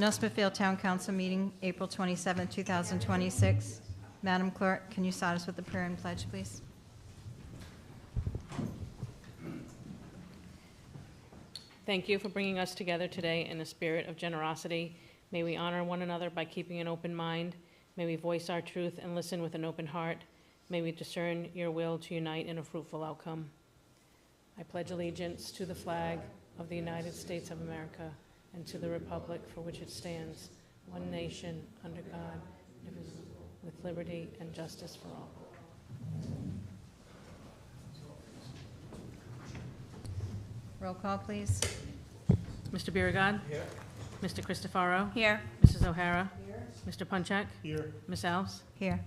Smithfield Town Council meeting, April 27, 2026. Madam Clerk, can you start us with the prayer and pledge, please? Thank you for bringing us together today in a spirit of generosity. May we honor one another by keeping an open mind. May we voice our truth and listen with an open heart. May we discern your will to unite in a fruitful outcome. I pledge allegiance to the flag of the United States of America and to the republic for which it stands, one nation, under God, indivisible, with liberty and justice for all. Roll call, please. Mr. Biragad? Here. Mr. Cristofaro? Here. Mrs. O'Hara? Here. Mr. Punchak? Here. Ms. Alves? Here.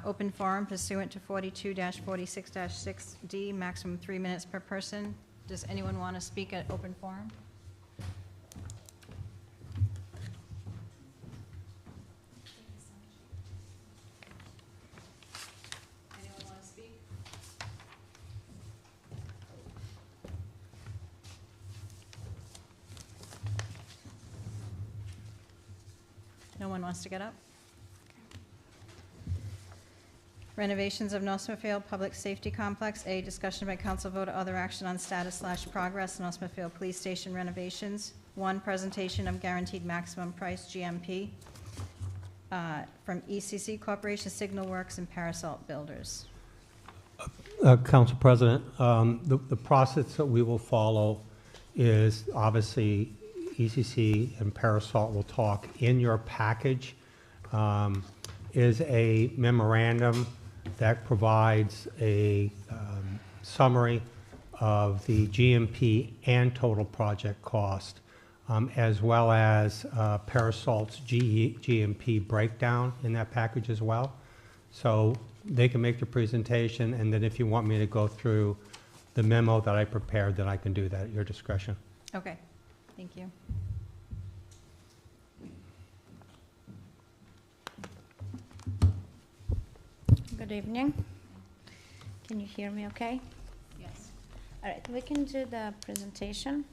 Open forum pursuant to 42-46-6D, maximum 3 minutes per person. Does anyone want to speak at open forum? Anyone want to speak? No one wants to get up? Renovations of Smithfield Public Safety Complex. A, discussion by council vote or other action on status/progress Smithfield Police Station renovations. 1, presentation of guaranteed maximum price, GMP, from ECC Corporation, Signal Works, and Pariseault Builders. Council President, the process that we will follow is obviously ECC and Pariseault will talk. In your package is a memorandum that provides a summary of the GMP and total project cost, as well as Pariseault's GMP breakdown in that package as well. So they can make the presentation, and then if you want me to go through the memo that I prepared, then I can do that at your discretion. Okay, thank you. Good evening. Can you hear me okay? Yes. All right, we can do the presentation.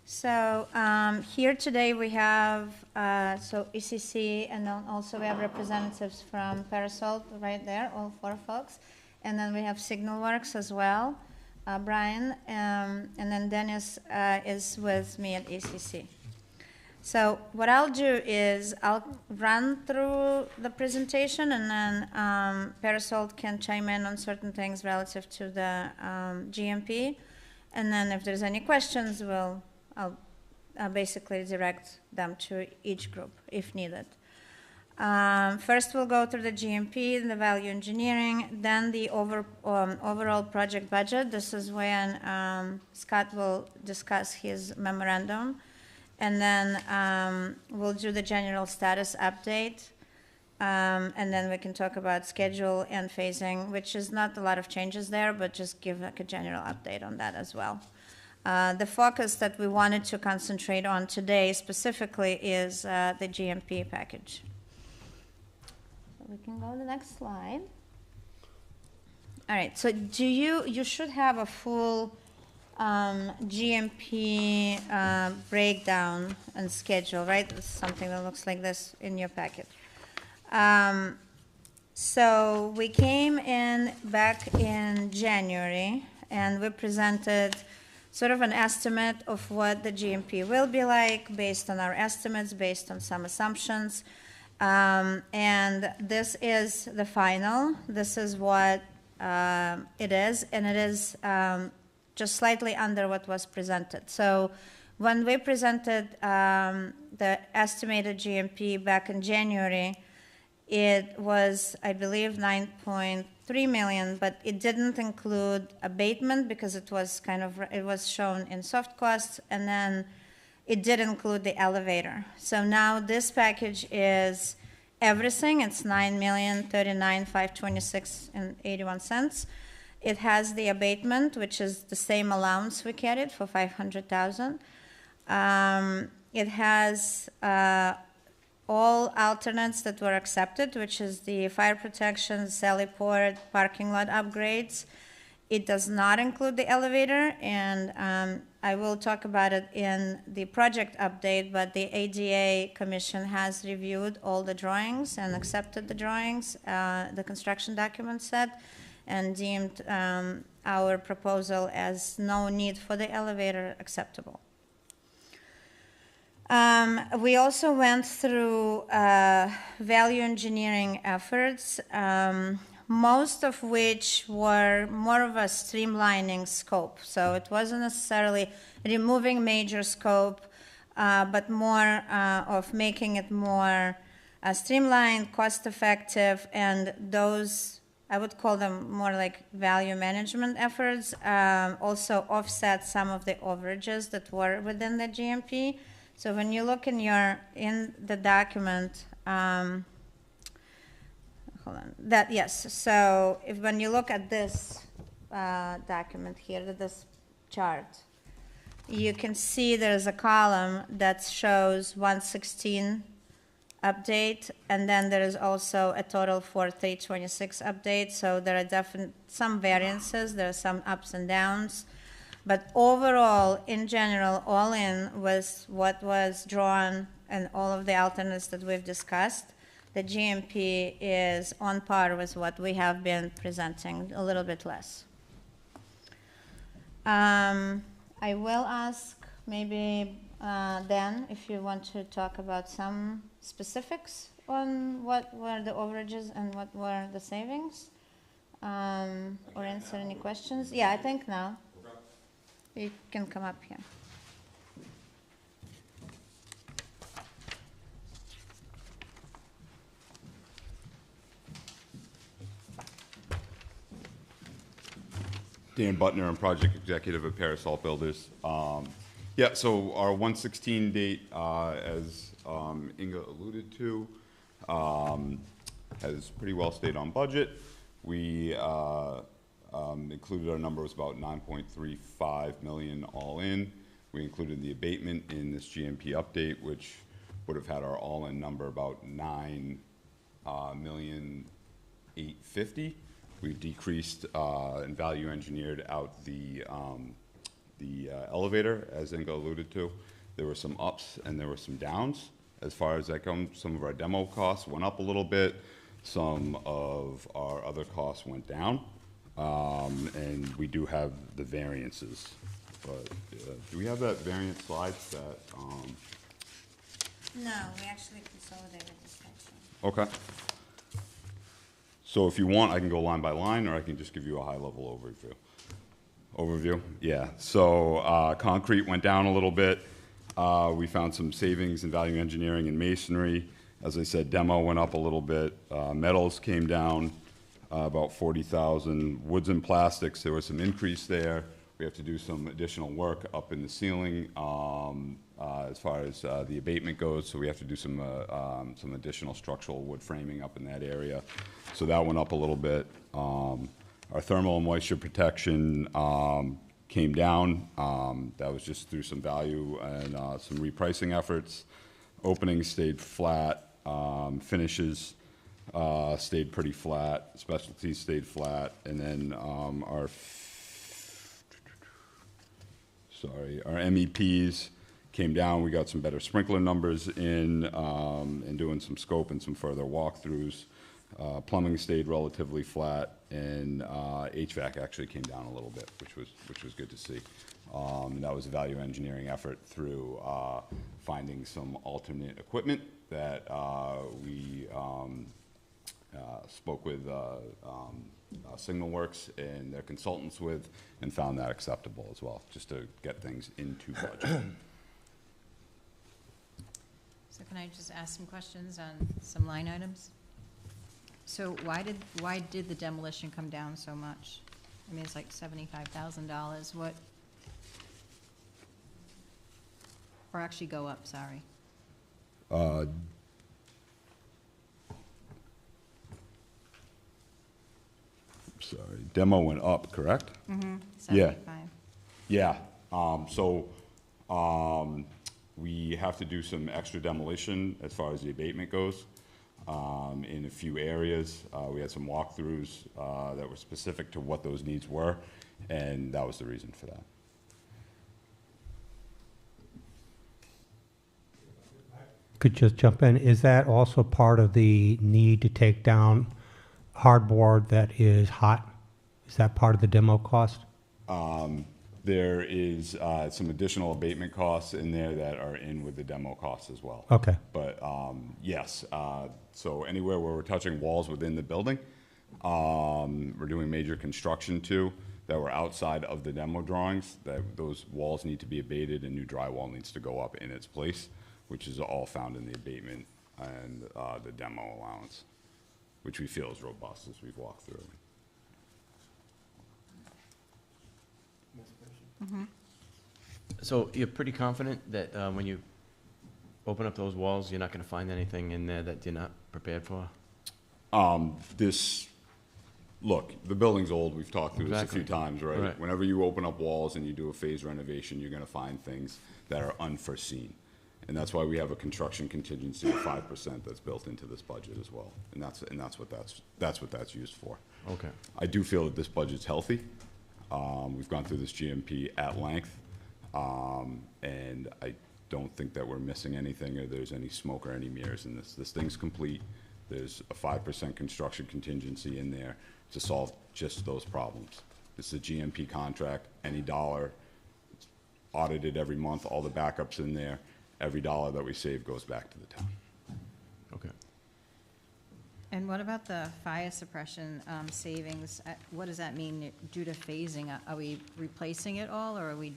So here today we have so ECC, and then also we have representatives from Pariseault right there, all 4 folks, and then we have Signal Works as well, Brian, and then Dennis is with me at ECC. So what I'll do is I'll run through the presentation, and then Pariseault can chime in on certain things relative to the GMP, and then if there's any questions, I'll basically direct them to each group if needed. First, we'll go through the GMP, the value engineering, then the overall project budget. This is when Scott will discuss his memorandum. And then we'll do the general status update. And then we can talk about schedule and phasing, which is not a lot of changes there, but just give like a general update on that as well. The focus that we wanted to concentrate on today specifically is the GMP package. So we can go to the next slide. All right, so you should have a full GMP breakdown and schedule, right? It's something that looks like this in your packet. So we came in back in January and we presented sort of an estimate of what the GMP will be like based on our estimates, based on some assumptions. And this is the final. This is what it is, and it is just slightly under what was presented. So when we presented the estimated GMP back in January, it was, I believe, 9.3 million, but it didn't include abatement because it was it was shown in soft costs, and then it did include the elevator. So now this package is everything. It's $9,039,526.81. It has the abatement, which is the same allowance we carried for 500,000. It has all alternates that were accepted, which is the fire protection, sally port, parking lot upgrades. It does not include the elevator, and I will talk about it in the project update, but the ADA Commission has reviewed all the drawings and accepted the drawings, the construction document set, and deemed our proposal as no need for the elevator acceptable. We also went through value engineering efforts, most of which were more of a streamlining scope. So it wasn't necessarily removing major scope, but more of making it more streamlined, cost-effective, and those, I would call them more like value management efforts, also offset some of the overages that were within the GMP. So when you look in the document, hold on, yes, so when you look at this document here, this chart, you can see there's a column that shows 116 update, and then there is also a total for 326 update, so there are some variances, there are some ups and downs. But overall, in general, all in was what was drawn and all of the alternates that we've discussed. The GMP is on par with what we have been presenting, a little bit less. I will ask maybe Dan if you want to talk about some specifics on what were the overages and what were the savings, or answer any questions. Yeah, I think now. You can come up here. Dan Butner, I'm project executive at Pariseault Builders. Yeah, so our 116 date, as Inga alluded to, has pretty well stayed on budget. We included our number was about 9.35 million all in. We included the abatement in this GMP update, which would have had our all-in number about 9,850,000. We decreased and value engineered out the elevator, as Inga alluded to. There were some ups and there were some downs as far as that comes. Some of our demo costs went up a little bit. Some of our other costs went down. And we do have the variances, but do we have that variance slide that? No, we actually consolidated this section. Okay. So if you want, I can go line by line, or I can just give you a high-level overview. Yeah. So concrete went down a little bit. We found some savings in value engineering and masonry. As I said, demo went up a little bit. Metals came down. About 40,000. Woods and plastics, there was some increase there. We have to do some additional work up in the ceiling as far as the abatement goes. So we have to do some additional structural wood framing up in that area. So that went up a little bit. Our thermal and moisture protection came down. That was just through some value and some repricing efforts. Openings stayed flat. Finishes stayed pretty flat. Specialties stayed flat, and then our MEPs came down. We got some better sprinkler numbers in, and doing some scope and some further walkthroughs. Plumbing stayed relatively flat, and HVAC actually came down a little bit, which was good to see. And that was a value engineering effort through finding some alternate equipment that we spoke with SignalWorks and their consultants with, and found that acceptable as well, just to get things into budget. So can I just ask some questions on some line items? So why did the demolition come down so much? I mean, it's like $75,000. What? Or actually go up, sorry. sorry, demo went up, correct? Mm-hmm. Yeah. 75. Yeah, we have to do some extra demolition as far as the abatement goes, in a few areas. We had some walkthroughs, that were specific to what those needs were, and that was the reason for that. Could just jump in, is that also part of the need to take down hardboard that is hot? Is that part of the demo cost? There is, some additional abatement costs in there that are in with the demo costs as well. Okay, But, yes, so anywhere where we're touching walls within the building, we're doing major construction too, that were outside of the demo drawings, that those walls need to be abated and new drywall needs to go up in its place, which is all found in the abatement and, the demo allowance, which we feel is robust as we've walked through. So you're pretty confident that when you open up those walls, you're not going to find anything in there that you're not prepared for? Look, the building's old, we've talked through this a few Exactly. times, right? Right. Whenever you open up walls and you do a phase renovation, you're gonna find things that are unforeseen. And that's why we have a construction contingency of 5% that's built into this budget as well. And that's what that's used for. Okay. I do feel that this budget's healthy. We've gone through this GMP at length, and I don't think that we're missing anything or there's any smoke or any mirrors in this. This thing's complete. There's a 5% construction contingency in there to solve just those problems. This is a GMP contract, any dollar, it's audited every month, all the backups in there. Every dollar that we save goes back to the town. Okay. And what about the fire suppression savings? What does that mean due to phasing? Are we replacing it all, or are we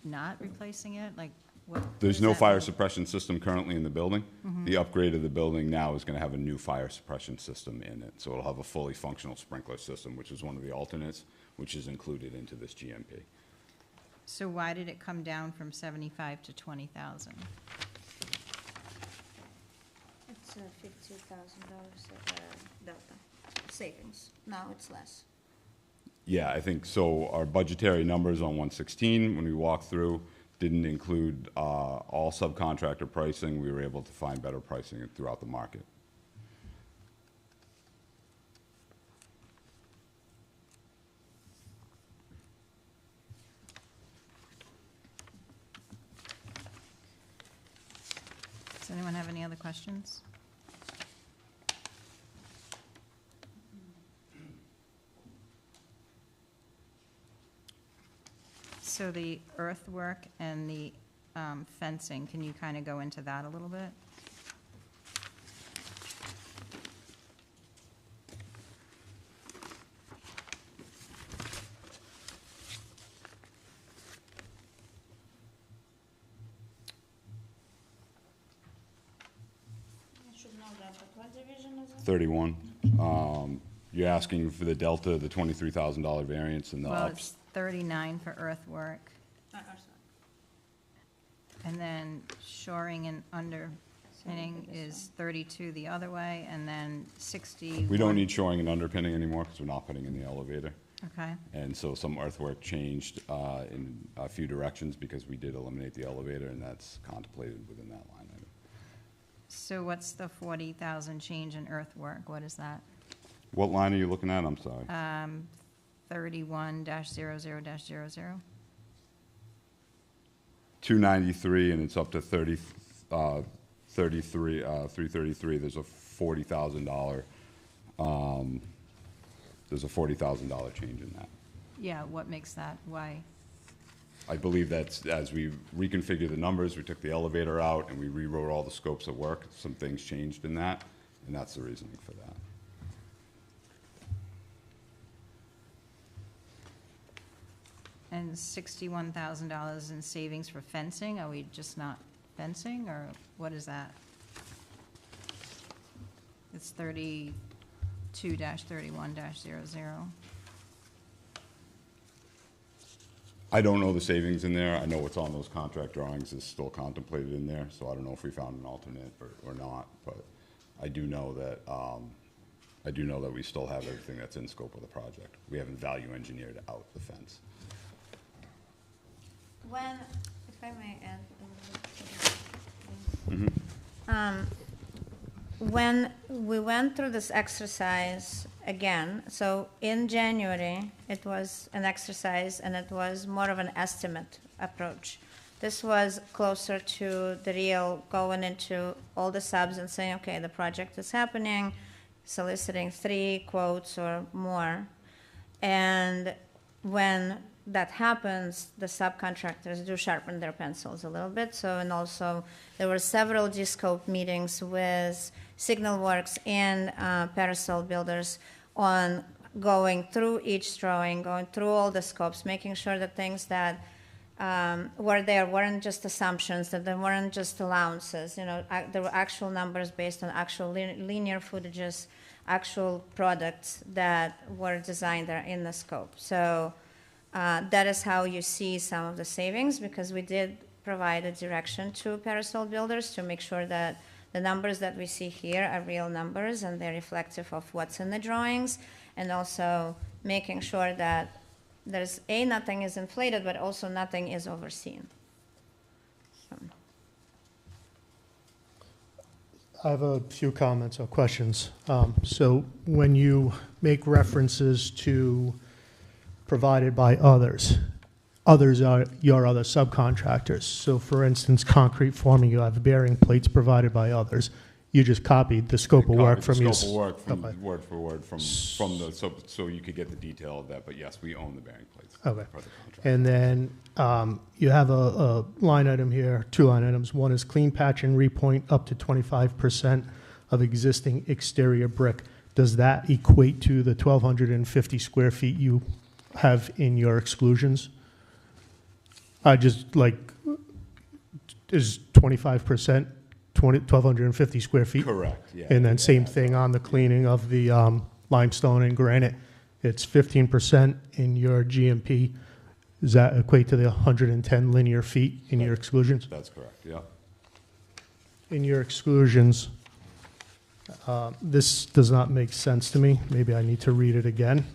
not replacing it? Like, what? There's does no that fire mean? suppression system currently in the building. The upgrade of the building now is gonna have a new fire suppression system in it. So it'll have a fully functional sprinkler system, which is one of the alternates, which is included into this GMP. So why did it come down from 75 to 20,000? It's $50,000 delta savings. Now it's less. Yeah, I think so. Our budgetary numbers on 116, when we walked through, didn't include all subcontractor pricing. We were able to find better pricing throughout the market. Does anyone have any other questions? So the earthwork and the fencing, can you kind of go into that a little bit? I should know that, but what division is it? 31. You're asking for the delta, the $23,000 variance and the Well, ups. it's 39 for earthwork, Sorry. and then shoring and underpinning is 32 the other way, and then 60. We don't need shoring and underpinning anymore because we're not putting in the elevator. Okay, And so some earthwork changed in a few directions because we did eliminate the elevator, and that's contemplated within that line item. so what's the 40,000 change in earthwork? What is that? What line are you looking at? I'm sorry. 31-00-00. 293, and it's up to 333. There's a $40,000. There's a $40,000 change in that. Yeah, what makes that? Why? I believe that's, as we reconfigured the numbers, we took the elevator out and we rewrote all the scopes of work. Some things changed in that, and that's the reasoning for that. And $61,000 in savings for fencing? Are we just not fencing, or what is that? It's 32-31-00. I don't know the savings in there. I know what's on those contract drawings is still contemplated in there, so I don't know if we found an alternate or not, but I do know that I do know that we still have everything that's in scope of the project. We haven't value engineered out the fence. When, if I may add a Mm-hmm. little bit. When we went through this exercise again, so in January, it was an exercise and it was more of an estimate approach. This was closer to the real going into all the subs and saying, okay, the project is happening, soliciting 3 quotes or more. And when that happens, the subcontractors do sharpen their pencils a little bit. So, and also there were several G-scope meetings with Signal Works and Pariseault Builders on going through each drawing, going through all the scopes, making sure that things that were there weren't just assumptions, that they weren't just allowances. You know, there were actual numbers based on actual linear footages, actual products that were designed there in the scope. So that is how you see some of the savings, because we did provide a direction to Pariseault Builders to make sure that the numbers that we see here are real numbers and they're reflective of what's in the drawings, and also making sure that there's nothing is inflated, but also nothing is overseen. So. I have a few comments or questions. So when you make references to provided by others, others are your other subcontractors. So for instance, concrete forming, you have bearing plates provided by others. You just copied the scope of work from your... Scope of work from Okay. word for word from the, so you could get the detail of that, but yes, we own the bearing plates. Okay. For the contract. And then you have a line item here, 2 line items. One is clean patch and repoint up to 25% of existing exterior brick. Does that equate to the 1,250 square feet you have in your exclusions? I just like, is 25% 1,250 square feet? Correct, yeah. And then same thing on the cleaning of the limestone and granite. It's 15% in your GMP. Does that equate to the 110 linear feet in your exclusions? That's correct, yeah. In your exclusions, this does not make sense to me. Maybe I need to read it again.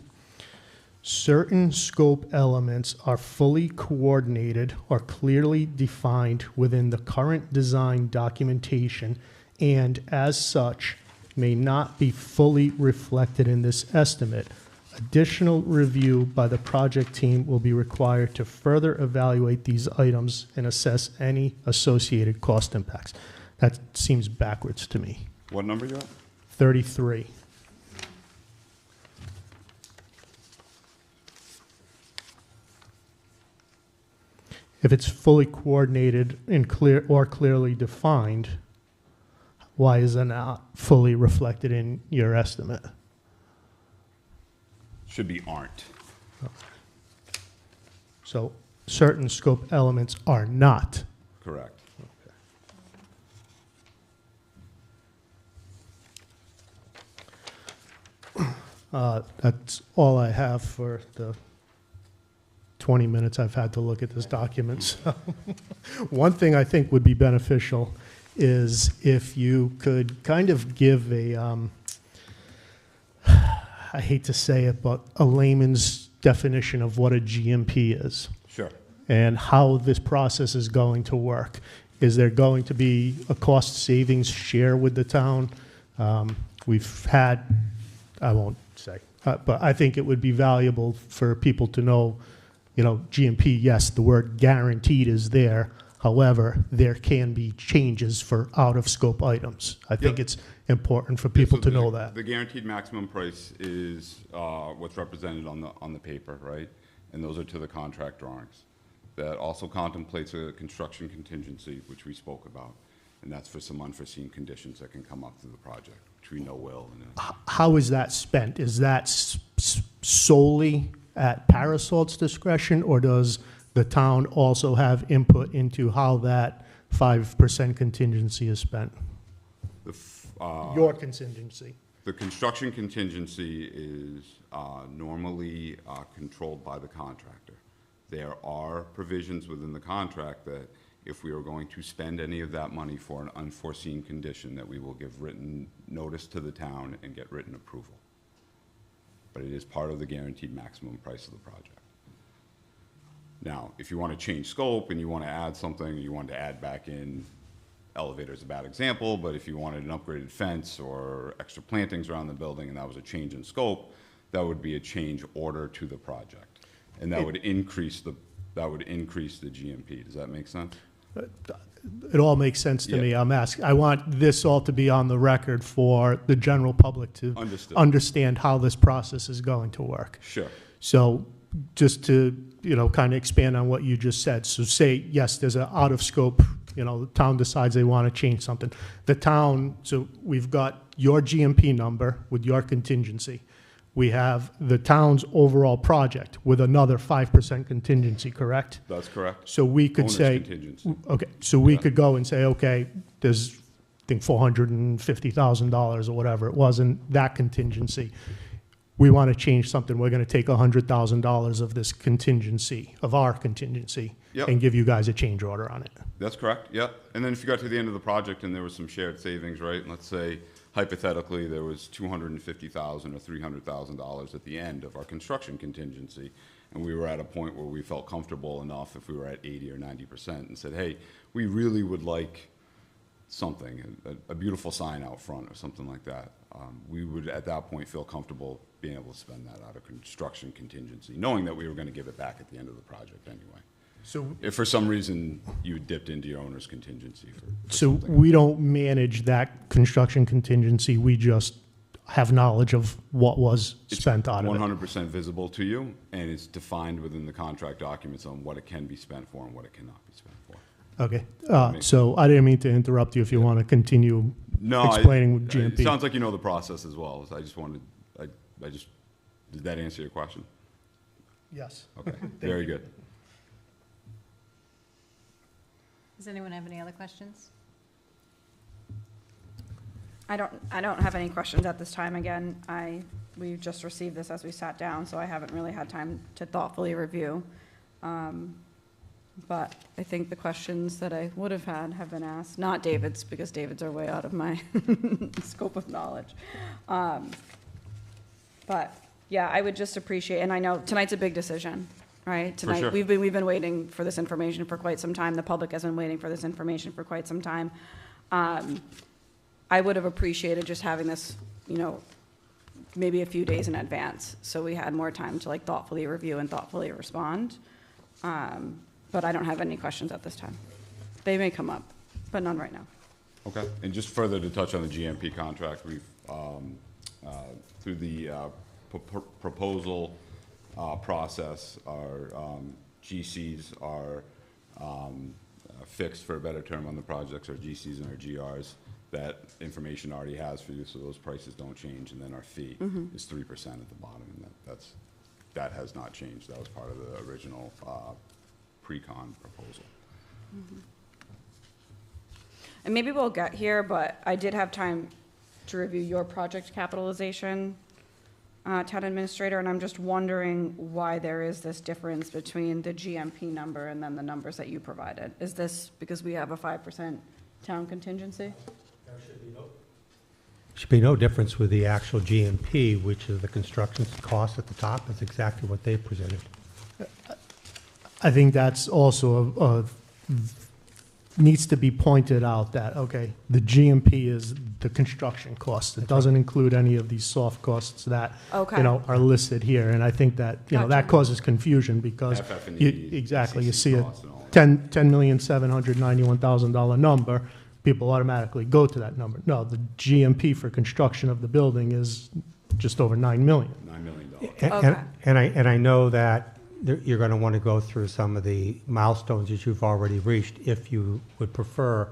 Certain scope elements are fully coordinated or clearly defined within the current design documentation and, as such, may not be fully reflected in this estimate. Additional review by the project team will be required to further evaluate these items and assess any associated cost impacts. That seems backwards to me. What number you at? 33. If it's fully coordinated and clear or clearly defined, why is it not fully reflected in your estimate? Should be aren't. So certain scope elements are not. Correct. That's all I have for the 20 minutes I've had to look at this document. So one thing I think would be beneficial is if you could kind of give a, I hate to say it, but a layman's definition of what a GMP is Sure. and how this process is going to work. Is there going to be a cost savings share with the town? We've had, I won't say, but I think it would be valuable for people to know, you know, GMP, yes, the word guaranteed is there. However, there can be changes for out-of-scope items. I think Yep. it's important for people So to the- know that. The guaranteed maximum price is what's represented on the paper, right? And those are to the contract drawings. That also contemplates a construction contingency, which we spoke about. And that's for some unforeseen conditions that can come up through the project, which we know will. How is that spent? Is that solely at Pariseault's discretion, or does the town also have input into how that 5% contingency is spent? Your contingency. The construction contingency is normally controlled by the contractor. There are provisions within the contract that if we are going to spend any of that money for an unforeseen condition, that we will give written notice to the town and get written approval. But it is part of the guaranteed maximum price of the project. Now, if you want to change scope and you want to add something, you want to add back in, elevator is a bad example, but if you wanted an upgraded fence or extra plantings around the building and that was a change in scope, that would be a change order to the project. And that would increase the GMP. Does that make sense? It all makes sense to Yeah. me. I want this all to be on the record for the general public to Understood. understand how this process is going to work. Sure. So just to, kind of expand on what you just said. So say, yes, there's an out of scope, the town decides they want to change something. The town, so we've got your GMP number with your contingency. We have the town's overall project with another 5% contingency, correct? That's correct. So we could Owner's say, contingency. okay, so we Yeah. could go and say, okay, there's, I think, $450,000 or whatever it was in that contingency. We want to change something, we're going to take $100,000 of this contingency, of our contingency, Yep. and give you guys a change order on it. That's correct, yep. And then if you got to the end of the project and there was some shared savings, right? Let's say hypothetically there was $250,000 or $300,000 at the end of our construction contingency, and we were at a point where we felt comfortable enough, if we were at 80 or 90%, and said, hey, we really would like something, a beautiful sign out front or something like that. We would at that point feel comfortable being able to spend that out of construction contingency, knowing that we were going to give it back at the end of the project anyway. So, If for some reason you dipped into your owner's contingency for so something. we don't manage that construction contingency, we just have knowledge of what was spent out of it. 100% visible to you, and it's defined within the contract documents on what it can be spent for and what it cannot be spent for. Okay, so I didn't mean to interrupt you if you want to continue explaining with It GMP. sounds like you know the process as well. I just wanted, did that answer your question? Yes. Okay, very good. Does anyone have any other questions? I don't have any questions at this time. Again, we just received this as we sat down, so I haven't really had time to thoughtfully review. But I think the questions that I would have had have been asked, not David's, because David's are way out of my scope of knowledge. But yeah, I would just appreciate, and I know tonight's a big decision, right? For Tonight, sure. we've been waiting for this information for quite some time. The public has been waiting for this information for quite some time. I would have appreciated just having this, maybe a few days in advance, so we had more time to thoughtfully review and thoughtfully respond. But I don't have any questions at this time. They may come up, but none right now. Okay, and just further to touch on the GMP contract, we've, through the proposal process, our GCs are fixed, for a better term, on the projects, our GCs and our GRs. That information already has for you, so those prices don't change, and then our fee is 3% at the bottom, and that has not changed. That was part of the original pre-con proposal. And maybe we'll get here, but I did have time to review your project capitalization, town administrator, and I'm just wondering why there is this difference between the GMP number and then the numbers that you provided. Is this because we have a 5% town contingency? Should be no difference with the actual GMP, which is the construction cost at the top. That's exactly what they presented. I think that's also needs to be pointed out that, okay, the GMP is the construction cost. It doesn't include any of these soft costs that, Okay. are listed here. And I think that, that Gotcha. causes confusion because FF&E, exactly, you ECC see a costs and all that. $10,791,000 number, people automatically go to that number. No, the GMP for construction of the building is just over $9 million. $9 million. Okay. And I know that you're going to want to go through some of the milestones that you've already reached. If you would prefer,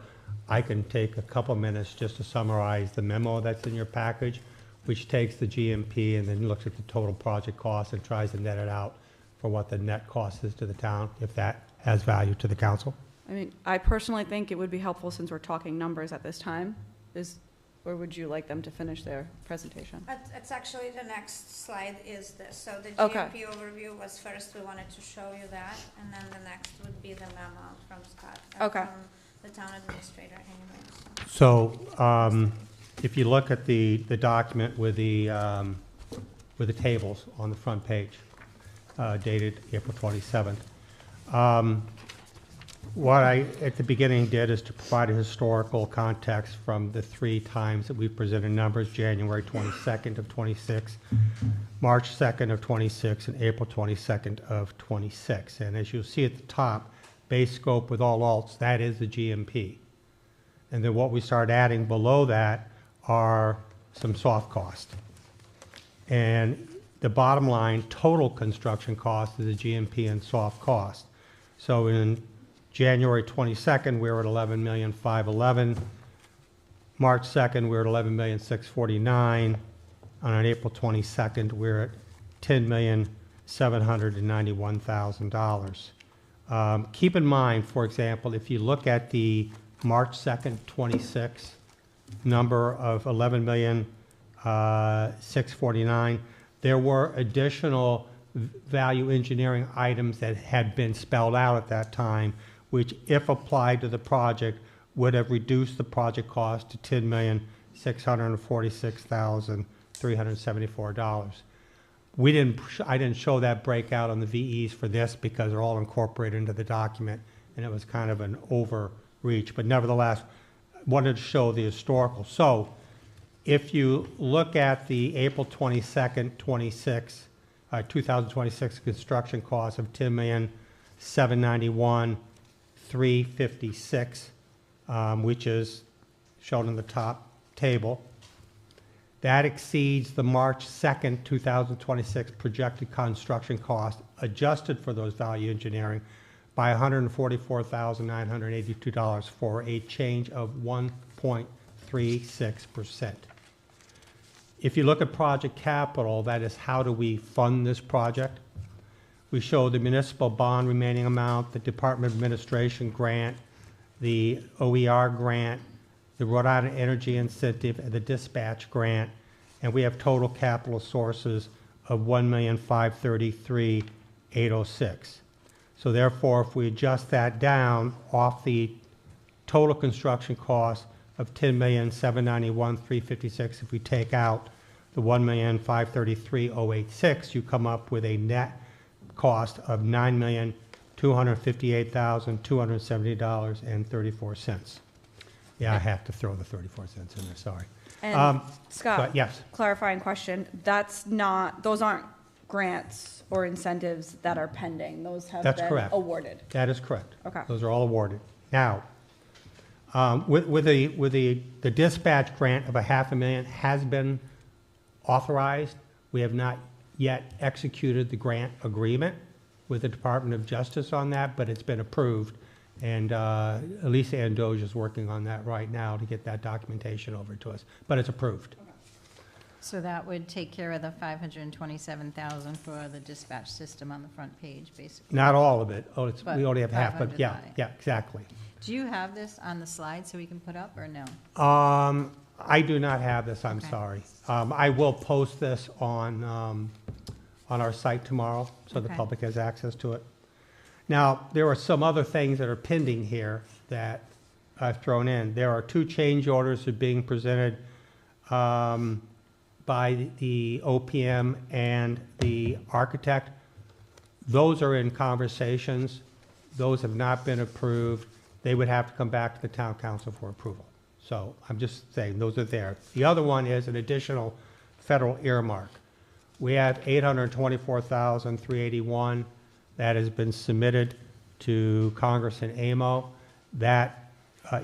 I can take a couple minutes just to summarize the memo that's in your package, which takes the GMP and then looks at the total project cost and tries to net it out for what the net cost is to the town, if that has value to the council. I mean, I personally think it would be helpful, since we're talking numbers at this time, is or would you like them to finish their presentation? It's actually the next slide is this. So the Okay. GMP overview was first, we wanted to show you that, and then the next would be the memo from Scott. Okay. From the town administrator anyways. So, if you look at the document with the tables on the front page, dated April 27th, what I, at the beginning, did is to provide a historical context from the 3 times that we presented numbers: January 22nd of 26, March 2nd of 26, and April 22nd of 26. And as you'll see at the top, base scope with all alts, that is the GMP. And then what we start adding below that are some soft costs. And the bottom line, total construction cost, is the GMP and soft cost. So in January 22nd, we were at 11,511,000. March 2nd, we were at 11,649,000. On April 22nd, we're at $10,791,000. Keep in mind, for example, if you look at the March 2nd, 26 number of 11,649,000, there were additional value engineering items that had been spelled out at that time, which, if applied to the project, would have reduced the project cost to $10,646,374. I didn't show that breakout on the VEs for this because they're all incorporated into the document, and it was kind of an overreach. But nevertheless, wanted to show the historical. So if you look at the April 22nd, 2026 construction cost of $10,791,356, which is shown in the top table, that exceeds the March 2nd, 2026 projected construction cost, adjusted for those value engineering, by $144,982 for a change of 1.36%. If you look at project capital, that is, how do we fund this project? We show the municipal bond remaining amount, the Department of Administration grant, the OER grant, the Rhode Island Energy Incentive, and the dispatch grant, and we have total capital sources of $1,533,806. So therefore, if we adjust that down off the total construction cost of $10,791,356, if we take out the $1,533,086, you come up with a net cost of $9,258,270.34. Yeah, I have to throw the 34 cents in there, sorry. And Scott, But yes, clarifying question, those aren't grants or incentives that are pending, those have That's been correct. awarded? that is correct. Okay. Those are all awarded. Now, with the dispatch grant of $500,000 has been authorized. We have not yet executed the grant agreement with the Department of Justice on that, but it's been approved. And Elisa Andoge is working on that right now to get that documentation over to us, but it's approved. So that would take care of the $527,000 for the dispatch system on the front page, basically. Not all of it. Oh, But we only have half, but yeah, 500. yeah, exactly. Do you have this on the slide so we can put up, or no? I do not have this, I'm Okay. sorry. I will post this on our site tomorrow, so the Okay. public has access to it. Now, there are some other things that are pending here that I've thrown in. There are 2 change orders that are being presented by the OPM and the architect. Those are in conversations. Those have not been approved. They would have to come back to the town council for approval. So I'm just saying, those are there. The other one is an additional federal earmark. We have $824,381 that has been submitted to Congressman Amo. That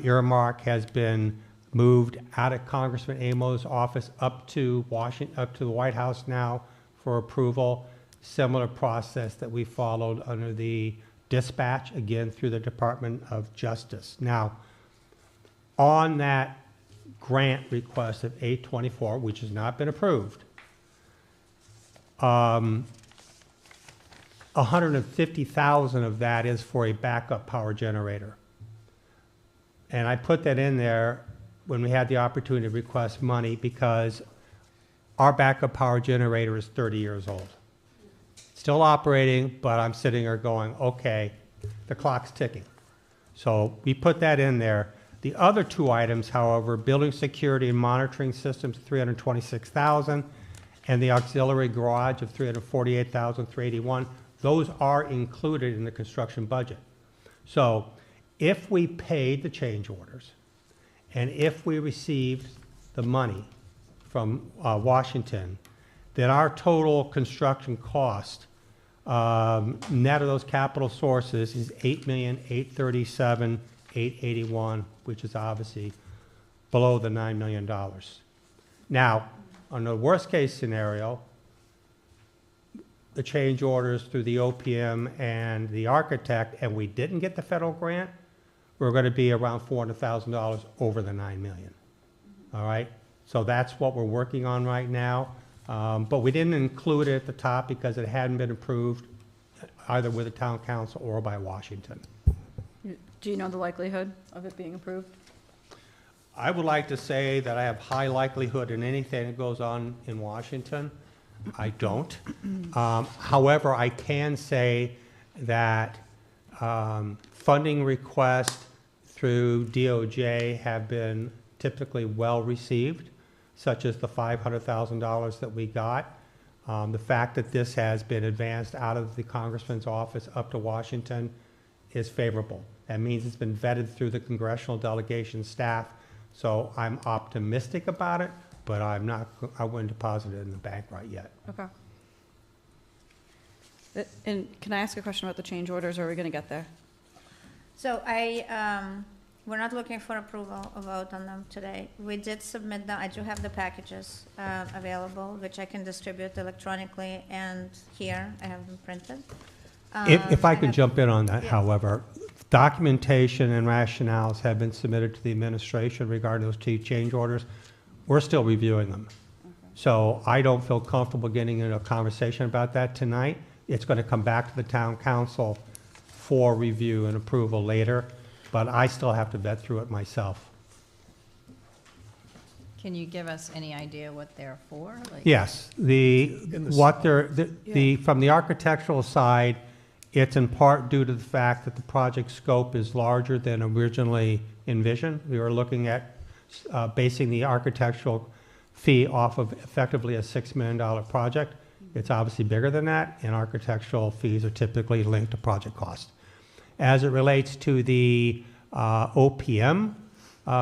earmark has been moved out of Congressman Amo's office up to Washington, up to the White House now for approval. Similar process that we followed under the dispatch, again through the Department of Justice. Now, on that grant request of 824, which has not been approved, 150,000 of that is for a backup power generator. And I put that in there when we had the opportunity to request money because our backup power generator is 30 years old. Still operating, but I'm sitting there going, okay, the clock's ticking. So we put that in there. The other two items, however, building security and monitoring systems, $326,000, and the auxiliary garage of $348,381, those are included in the construction budget. So if we paid the change orders, and if we received the money from Washington, then our total construction cost, net of those capital sources, is $8,837,881, which is obviously below the $9 million. Now, on the worst case scenario, the change orders through the OPM and the architect, and we didn't get the federal grant, we're going to be around $400,000 over the $9 million. All right? So that's what we're working on right now. But we didn't include it at the top because it hadn't been approved either with the town council or by Washington. Do you know the likelihood of it being approved? I would like to say that I have high likelihood in anything that goes on in Washington. I don't. However, I can say that funding requests through DOJ have been typically well received, such as the $500,000 that we got. The fact that this has been advanced out of the congressman's office up to Washington is favorable. That means it's been vetted through the congressional delegation staff. So I'm optimistic about it, but I wouldn't deposit it in the bank right yet. Okay. And can I ask a question about the change orders, or are we going to get there? So we're not looking for approval or vote on them today. We did submit them. I do have the packages available, which I can distribute electronically, and here I have them printed. If I could have- jump in on that, Yeah. however, documentation and rationales have been submitted to the administration regarding those two change orders. We're still reviewing them. So I don't feel comfortable getting into a conversation about that tonight. It's going to come back to the town council for review and approval later, but I still have to vet through it myself. Can you give us any idea what they're for? Like- Yes, from the architectural side, it's in part due to the fact that the project scope is larger than originally envisioned. We were looking at basing the architectural fee off of effectively a $6 million project. It's obviously bigger than that, and architectural fees are typically linked to project cost. As it relates to the OPM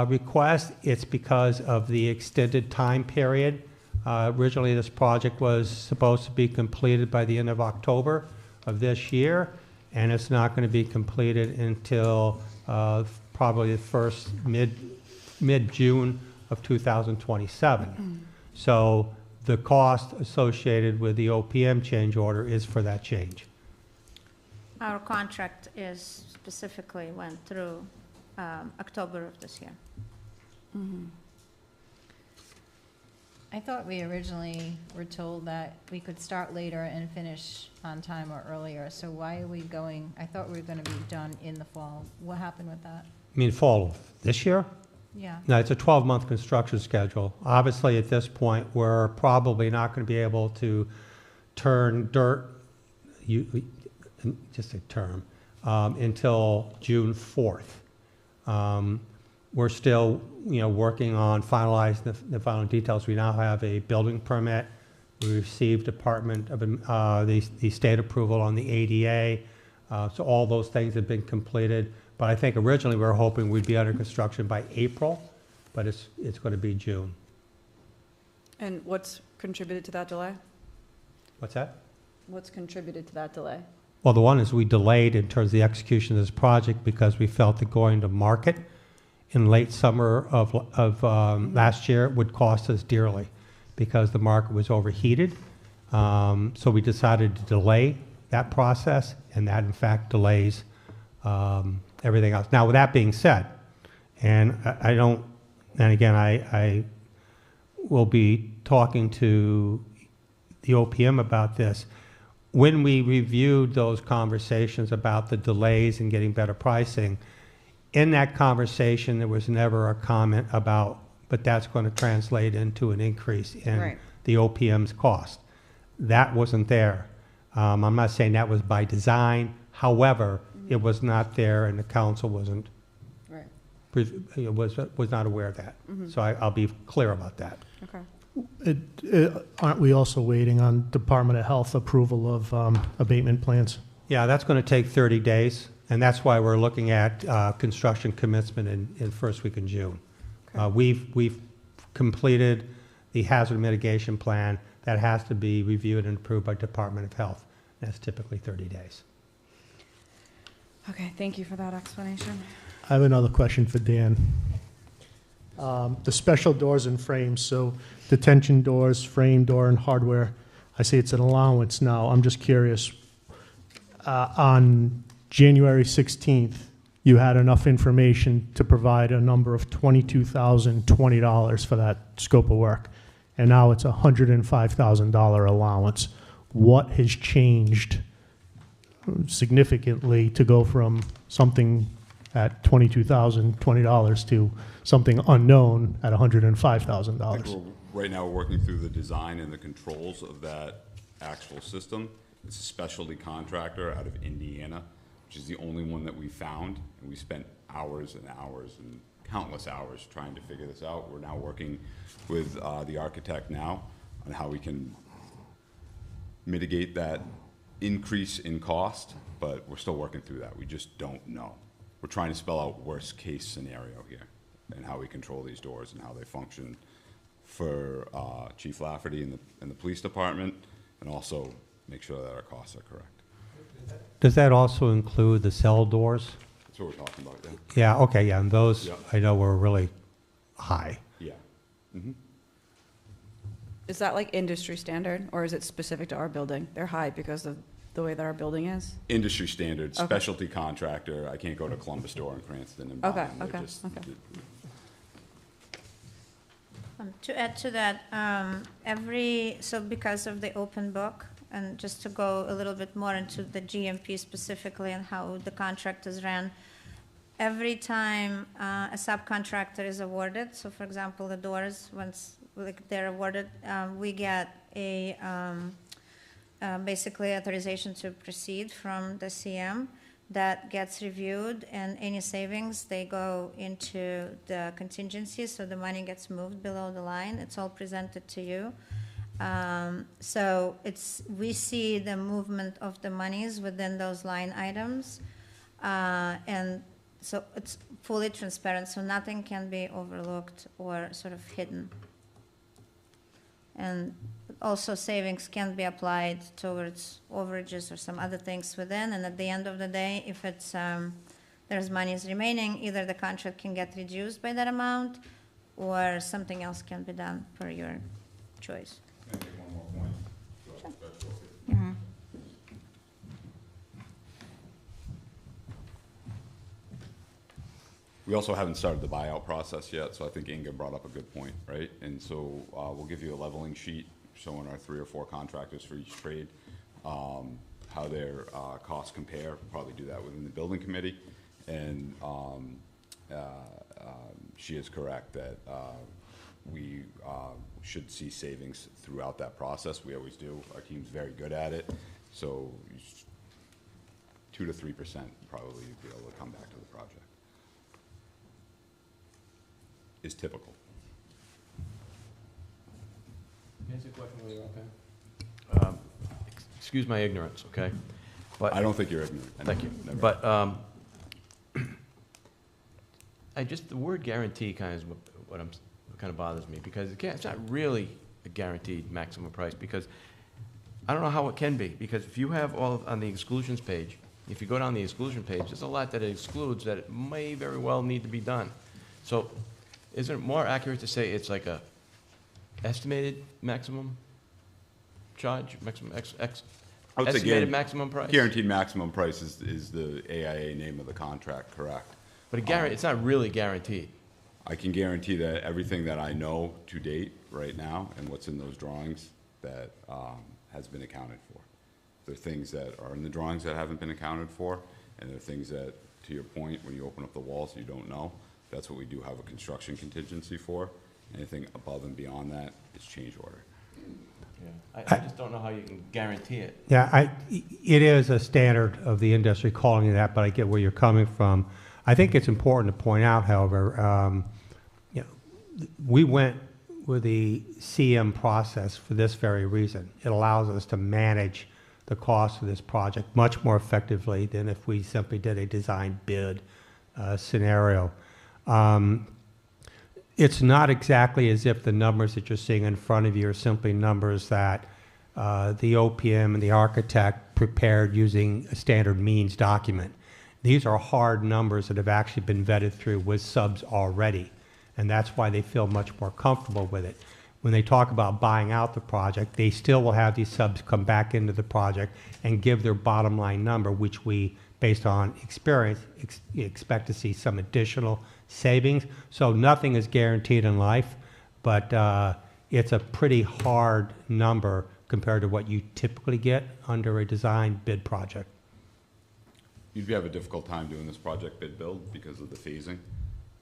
request, it's because of the extended time period. Originally, this project was supposed to be completed by the end of October of this year, and it's not going to be completed until probably the first mid-June of 2027. So the cost associated with the OPM change order is for that change. Our contract is specifically went through October of this year. I thought we originally were told that we could start later and finish on time or earlier, so why are we going, I thought we were going to be done in the fall. What happened with that? I mean, fall of this year? Yeah. No, it's a 12-month construction schedule. Obviously, at this point, we're probably not going to be able to turn dirt, just a term, until June 4th. We're still, working on finalizing the final details. We now have a building permit. We received Department of the state approval on the ADA. So all those things have been completed. But I think originally we were hoping we'd be under construction by April, but it's going to be June. And what's contributed to that delay? What's that? What's contributed to that delay? Well, the one is we delayed in terms of the execution of this project because we felt that going to market in late summer of last year would cost us dearly because the market was overheated. So we decided to delay that process, and that in fact delays everything else. Now, with that being said, and I will be talking to the OPM about this. When we reviewed those conversations about the delays and getting better pricing, in that conversation, there was never a comment about, but that's going to translate into an increase in Right. the OPM's cost. That wasn't there. I'm not saying that was by design. However, it was not there, and the council wasn't, Right. was not aware of that. So I'll be clear about that. Okay. Aren't we also waiting on Department of Health approval of abatement plans? Yeah, that's going to take 30 days, and that's why we're looking at construction commencement in first week in June. We've completed the hazard mitigation plan. That has to be reviewed and approved by Department of Health. That's typically 30 days. Okay, thank you for that explanation. I have another question for Dan. The special doors and frames, so detention doors, frame door, and hardware, I say it's an allowance now. I'm just curious. On January 16th, you had enough information to provide a number of $22,020 for that scope of work, and now it's a $105,000 allowance. What has changed significantly to go from something at $22,020 to something unknown at I think $105,000? right now, we're working through the design and the controls of that actual system. It's a specialty contractor out of Indiana, which is the only one that we found, and we spent hours and hours and countless hours trying to figure this out. We're now working with the architect now on how we can mitigate that increase in cost, but we're still working through that. We just don't know. We're trying to spell out worst case scenario here and how we control these doors and how they function for Chief Lafferty and the police department, and also make sure that our costs are correct. Does that also include the cell doors? That's what we're talking about, yeah. Yeah, okay, yeah, and those, Yeah. I know were really high. Yeah. Is that like industry standard, or is it specific to our building? They're high because of the way that our building is? Industry standard, Okay. specialty contractor. I can't go to Columbus Door in Cranston and buy Okay, them. They're okay, just- okay. To add to that, so because of the open book, and just to go a little bit more into the GMP specifically and how the contract is ran, every time a subcontractor is awarded, so for example, the doors, once they're awarded, we get a basically authorization to proceed from the CM. That gets reviewed, and any savings, they go into the contingency, so the money gets moved below the line. It's all presented to you. So we see the movement of the monies within those line items, and so it's fully transparent, so nothing can be overlooked or sort of hidden. And also savings can be applied towards overages or some other things within, and at the end of the day, if it's there's monies remaining, either the contract can get reduced by that amount, or something else can be done per your choice. Can I make one more point? We also haven't started the buyout process yet, so I think Inga brought up a good point, right? And so we'll give you a leveling sheet showing our 3 or 4 contractors for each trade, how their costs compare. We'll probably do that within the building committee. And she is correct that we should see savings throughout that process. We always do. Our team's very good at it. So 2 to 3% probably be able to come back to the project. Is typical. Can I ask a question while you're okay? Excuse my ignorance, okay? But I don't think you're ignorant. thank you. Never. But the word guarantee kind of is what kind of bothers me, because it's not really a guaranteed maximum price, because I don't know how it can be, because if you have on the exclusions page, if you go down the exclusion page, there's a lot that it excludes that it may very well need to be done. So isn't it more accurate to say it's like a estimated maximum charge, maximum I would say estimated maximum price? Guaranteed maximum price is the AIA name of the contract, correct? But it's not really guaranteed. I can guarantee that everything that I know to date right now and what's in those drawings that has been accounted for. There are things that are in the drawings that haven't been accounted for, and there are things that to your point, when you open up the walls, you don't know. That's what we do have a construction contingency for. Anything above and beyond that is change order. Yeah. I just don't know how you can guarantee it. Yeah, it is a standard of the industry calling it that, but I get where you're coming from. I think it's important to point out, however, we went with the CM process for this very reason. It allows us to manage the cost of this project much more effectively than if we simply did a design bid scenario. It's not exactly as if the numbers that you're seeing in front of you are simply numbers that the OPM and the architect prepared using a standard means document. These are hard numbers that have actually been vetted through with subs already, and that's why they feel much more comfortable with it. When they talk about buying out the project, they still will have these subs come back into the project and give their bottom line number, which we, based on experience, expect to see some additional savings. So nothing is guaranteed in life, but it's a pretty hard number compared to what you typically get under a design bid project. You'd have a difficult time doing this project bid build because of the phasing,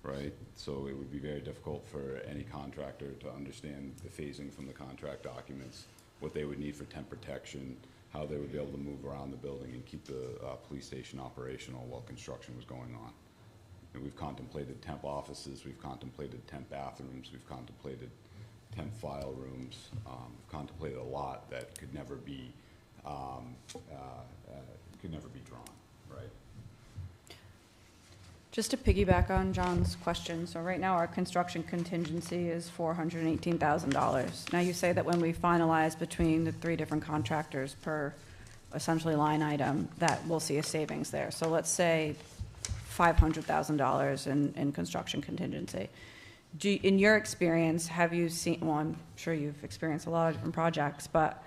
right? So it would be very difficult for any contractor to understand the phasing from the contract documents, what they would need for temp protection, how they would be able to move around the building and keep the police station operational while construction was going on. And we've contemplated temp offices, we've contemplated temp bathrooms, we've contemplated temp file rooms, we've contemplated a lot that could never be drawn, right? Just to piggyback on John's question, so right now our construction contingency is $418,000. Now you say that when we finalize between the 3 different contractors per essentially line item, that we'll see a savings there. So let's say $500,000 in construction contingency. In your experience, have you seen, well, I'm sure you've experienced a lot of different projects, but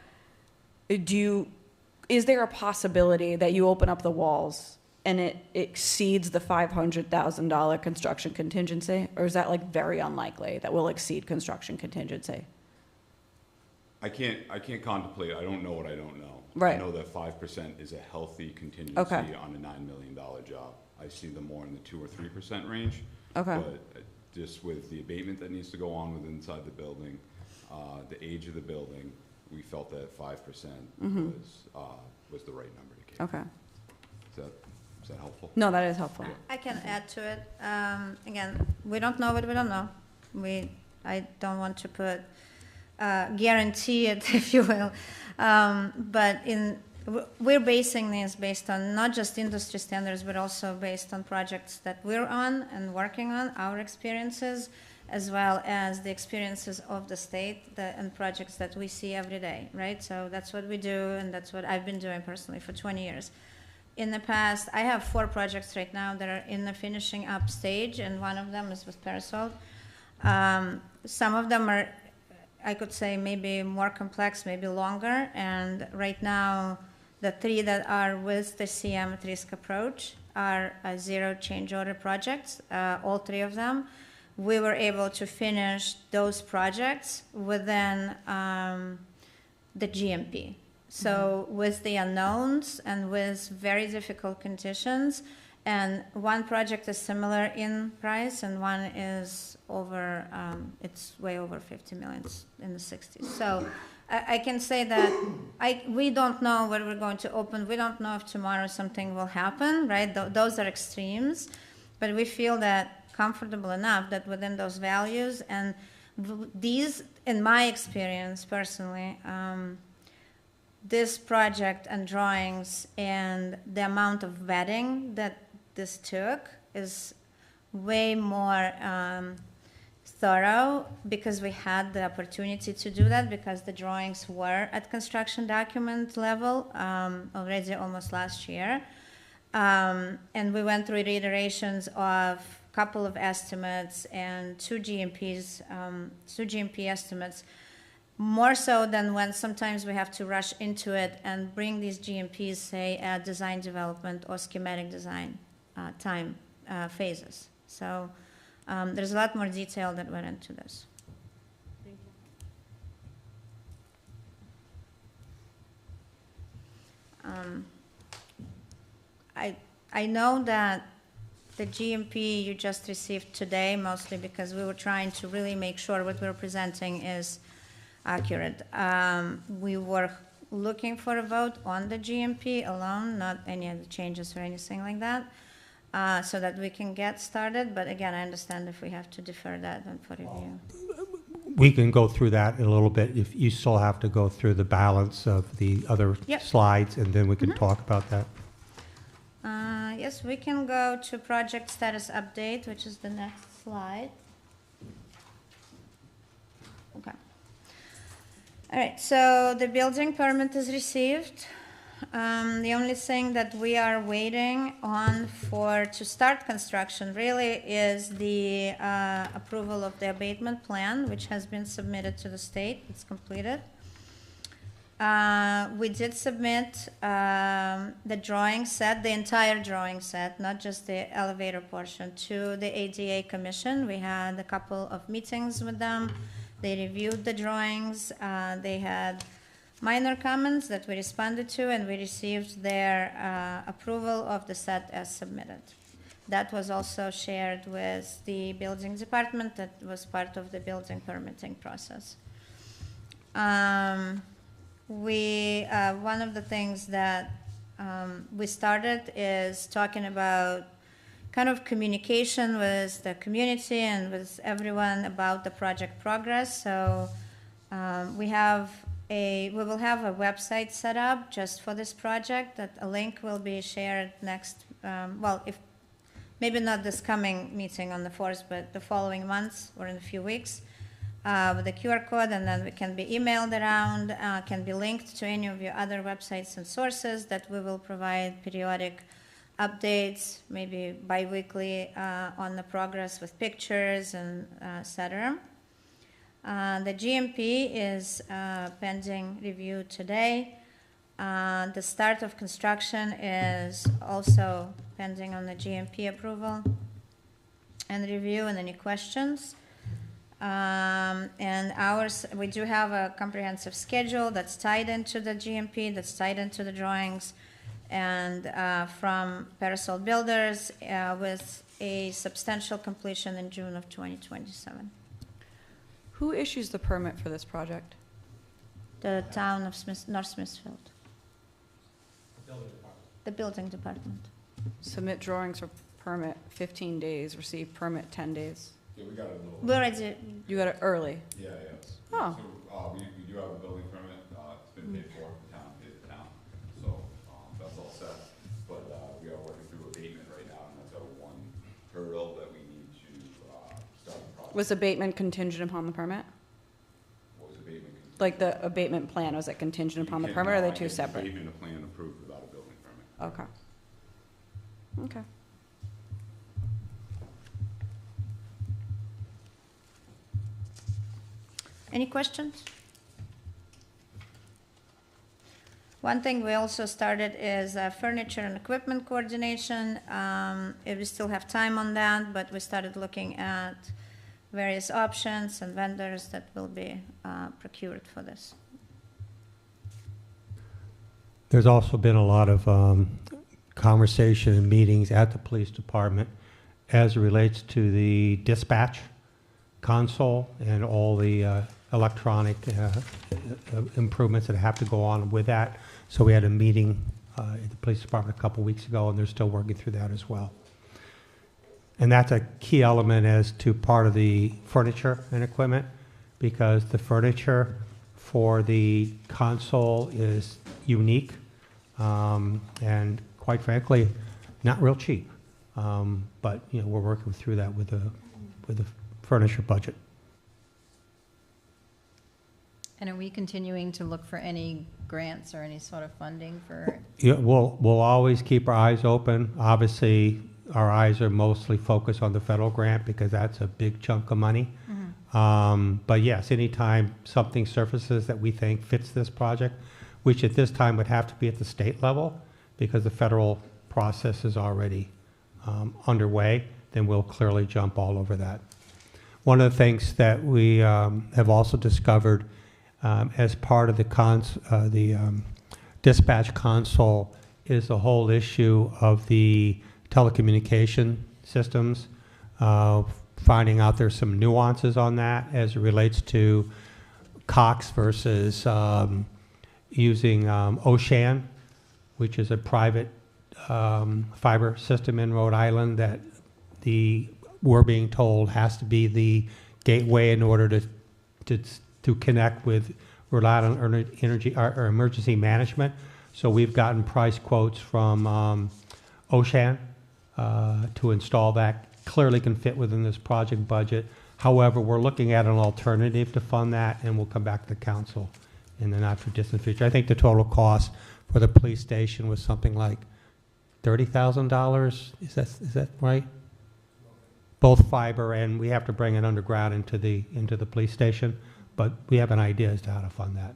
is there a possibility that you open up the walls and it exceeds the $500,000 construction contingency? Or is that like very unlikely that we'll exceed construction contingency? I can't contemplate, I don't know what I don't know. Right. I know that 5% is a healthy contingency Okay. on a $9 million job. I see them more in the 2 or 3% range. Okay. But just with the abatement that needs to go on with inside the building, the age of the building, we felt that 5% was the right number to keep. Okay. Is that helpful? No, that is helpful. I can add to it. Again, we don't know what we don't know. I don't want to put guarantee it, if you will. But we're basing this based on not just industry standards, but also based on projects that we're on and working on, our experiences, as well as the experiences of the state and projects that we see every day, right? So that's what we do, and that's what I've been doing personally for 20 years. In the past, I have 4 projects right now that are in the finishing up stage, and one of them is with Pariseault. Some of them are, I could say, maybe more complex, maybe longer, and right now, the 3 that are with the CM at risk approach are 0 change order projects, all 3 of them. We were able to finish those projects within the GMP. So with the unknowns and with very difficult conditions, and one project is similar in price and one is over, it's way over 50 million, it's in the 60s. So I can say that we don't know where we're going to open. We don't know if tomorrow something will happen, right? Those are extremes, but we feel that comfortable enough that within those values, and these, in my experience personally, this project and drawings and the amount of vetting that this took is way more thorough, because we had the opportunity to do that, because the drawings were at construction document level already almost last year. And we went through iterations of a couple of estimates and 2 GMPs, 2 GMP estimates, more so than when sometimes we have to rush into it and bring these GMPs, say, at design development or schematic design time phases. So there's a lot more detail that went into this. Thank you. I know that the GMP you just received today, mostly because we were trying to really make sure what we're presenting is accurate. We were looking for a vote on the GMP alone, not any other changes or anything like that, so that we can get started. But again, I understand if we have to defer that one for review. We can go through that in a little bit. If you still have to go through the balance of the other Yep. slides, and then we can talk about that. Yes, we can go to project status update, which is the next slide. Okay. All right, so the building permit is received. The only thing that we are waiting on to start construction really is the approval of the abatement plan, which has been submitted to the state. It's completed. We did submit the drawing set, the entire drawing set, not just the elevator portion, to the ADA Commission. We had a couple of meetings with them. They reviewed the drawings. They had minor comments that we responded to, and we received their approval of the set as submitted. That was also shared with the building department. That was part of the building permitting process. One of the things that we started is talking about kind of communication with the community and with everyone about the project progress. So we will have a website set up just for this project. That a link will be shared next. If maybe not this coming meeting on the 4th, but the following months or in a few weeks. With a QR code, and then we can be emailed around, can be linked to any of your other websites and sources that we will provide periodic updates, maybe bi-weekly on the progress with pictures and et cetera. The GMP is pending review today. The start of construction is also pending on the GMP approval and review, and any questions. And we do have a comprehensive schedule that's tied into the GMP, that's tied into the drawings, and from Pariseault Builders with a substantial completion in June of 2027. Who issues the permit for this project? The town of North Smithfield. The building department. Submit drawings for permit 15 days, receive permit 10 days. Yeah, we got it a little. We already, You got it early. Yeah, yes. Oh. So, we do have a building permit, it's been paid for, the town paid the town, so, that's all set. But, we are working through abatement right now, and that's our one hurdle that we need to, start the project. Was abatement contingent upon the permit? What was abatement? Like the abatement plan, was it contingent upon the You permit, or are can't- they two separate? Abatement plan approved without a building permit. Okay. Okay. any questions? One thing we also started is furniture and equipment coordination. We still have time on that, but we started looking at various options and vendors that will be procured for this. There's also been a lot of conversation and meetings at the police department as it relates to the dispatch console and all the electronic improvements that have to go on with that. So we had a meeting at the police department a couple weeks ago, and they're still working through that as well. And that's a key element as to part of the furniture and equipment, because the furniture for the console is unique and, quite frankly, not real cheap. But we're working through that with the furniture budget. And are we continuing to look for any grants or any sort of funding for? Yeah, we'll always keep our eyes open. Obviously, our eyes are mostly focused on the federal grant because that's a big chunk of money. Mm-hmm. But yes, anytime something surfaces that we think fits this project, which at this time would have to be at the state level because the federal process is already underway, then we'll clearly jump all over that. One of the things that we have also discovered as part of the dispatch console is the whole issue of the telecommunication systems, finding out there's some nuances on that as it relates to Cox versus using Oshan, which is a private fiber system in Rhode Island that we're being told has to be the gateway in order to connect with Rhode Island Energy or Emergency Management. So we've gotten price quotes from Oshan to install that. Clearly can fit within this project budget. However, we're looking at an alternative to fund that, and we'll come back to the council in the not-too-distant future. I think the total cost for the police station was something like $30,000. Is that right? Both fiber, and we have to bring it underground into the police station, but we have an idea as to how to fund that.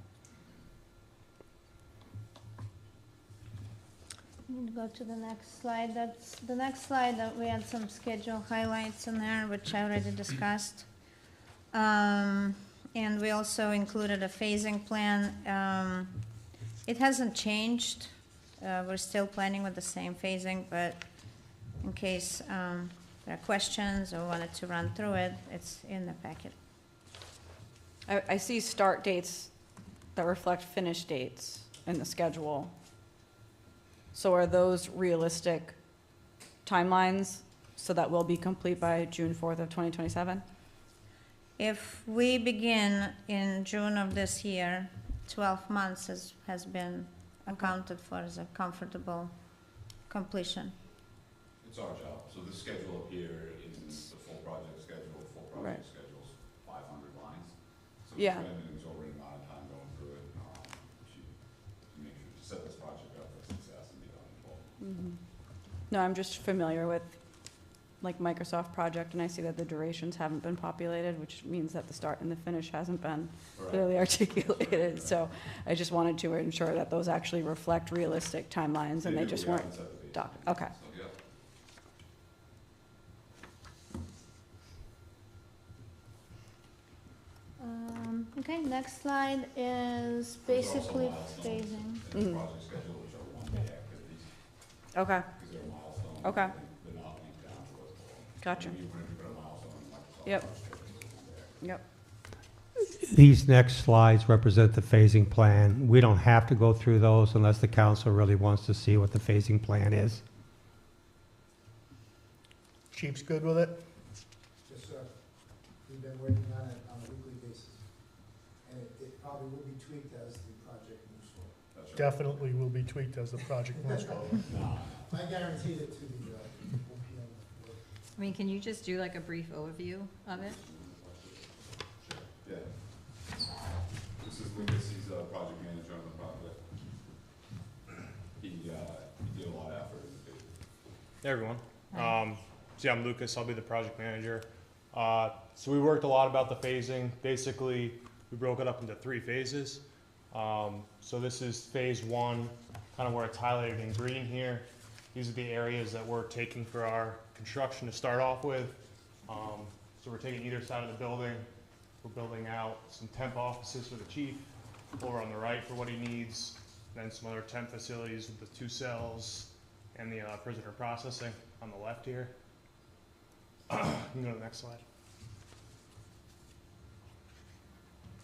Go to the next slide. That's the next slide. That we had some schedule highlights in there, which I already discussed. And we also included a phasing plan. It hasn't changed. We're still planning with the same phasing, but in case there are questions or wanted to run through it, it's in the packet. I see start dates that reflect finish dates in the schedule. So are those realistic timelines so that we'll be complete by June 4th of 2027? If we begin in June of this year, 12 months has been accounted for as a comfortable completion. It's our job. So the schedule up here is the full project schedule. Full project schedule is 500 lines. So Yeah. we're spending an exorbitant amount of time going through it to make sure to set this project up for success and be done in full. No, I'm just familiar with like Microsoft project, and I see that the durations haven't been populated, which means that the start and the finish hasn't been clearly articulated. So I just wanted to ensure that those actually reflect realistic timelines and they just weren't okay. So, yeah. Okay, next slide is basically phasing. And the project schedule, which are one-day activities, Okay, because they're milestones. Okay. They're not linked down to what's going on. gotcha. When you put a milestone in Microsoft Yep. Project, it's there. Yep. These next slides represent the phasing plan. We don't have to go through those unless the council really wants to see what the phasing plan is. Chief's good with it? Yes, sir. We've been working on it on a weekly basis. And it probably will be tweaked as the project moves forward. That's right. Definitely will be tweaked as the project moves forward. I guaranteed it to the OPM. I mean, can you just do like a brief overview of it? Yeah. This is Lucas, he's a project manager on the project. He did a lot of effort in the bid. Hey everyone. So yeah, I'm Lucas. I'll be the project manager. So we worked a lot about the phasing. Basically, we broke it up into 3 phases. So this is phase 1, kind of where it's highlighted in green here. These are the areas that we're taking for our construction to start off with. So we're taking either side of the building. We're building out some temp offices for the chief over on the right for what he needs, then some other temp facilities with the 2 cells and the prisoner processing on the left here. You can go to the next slide.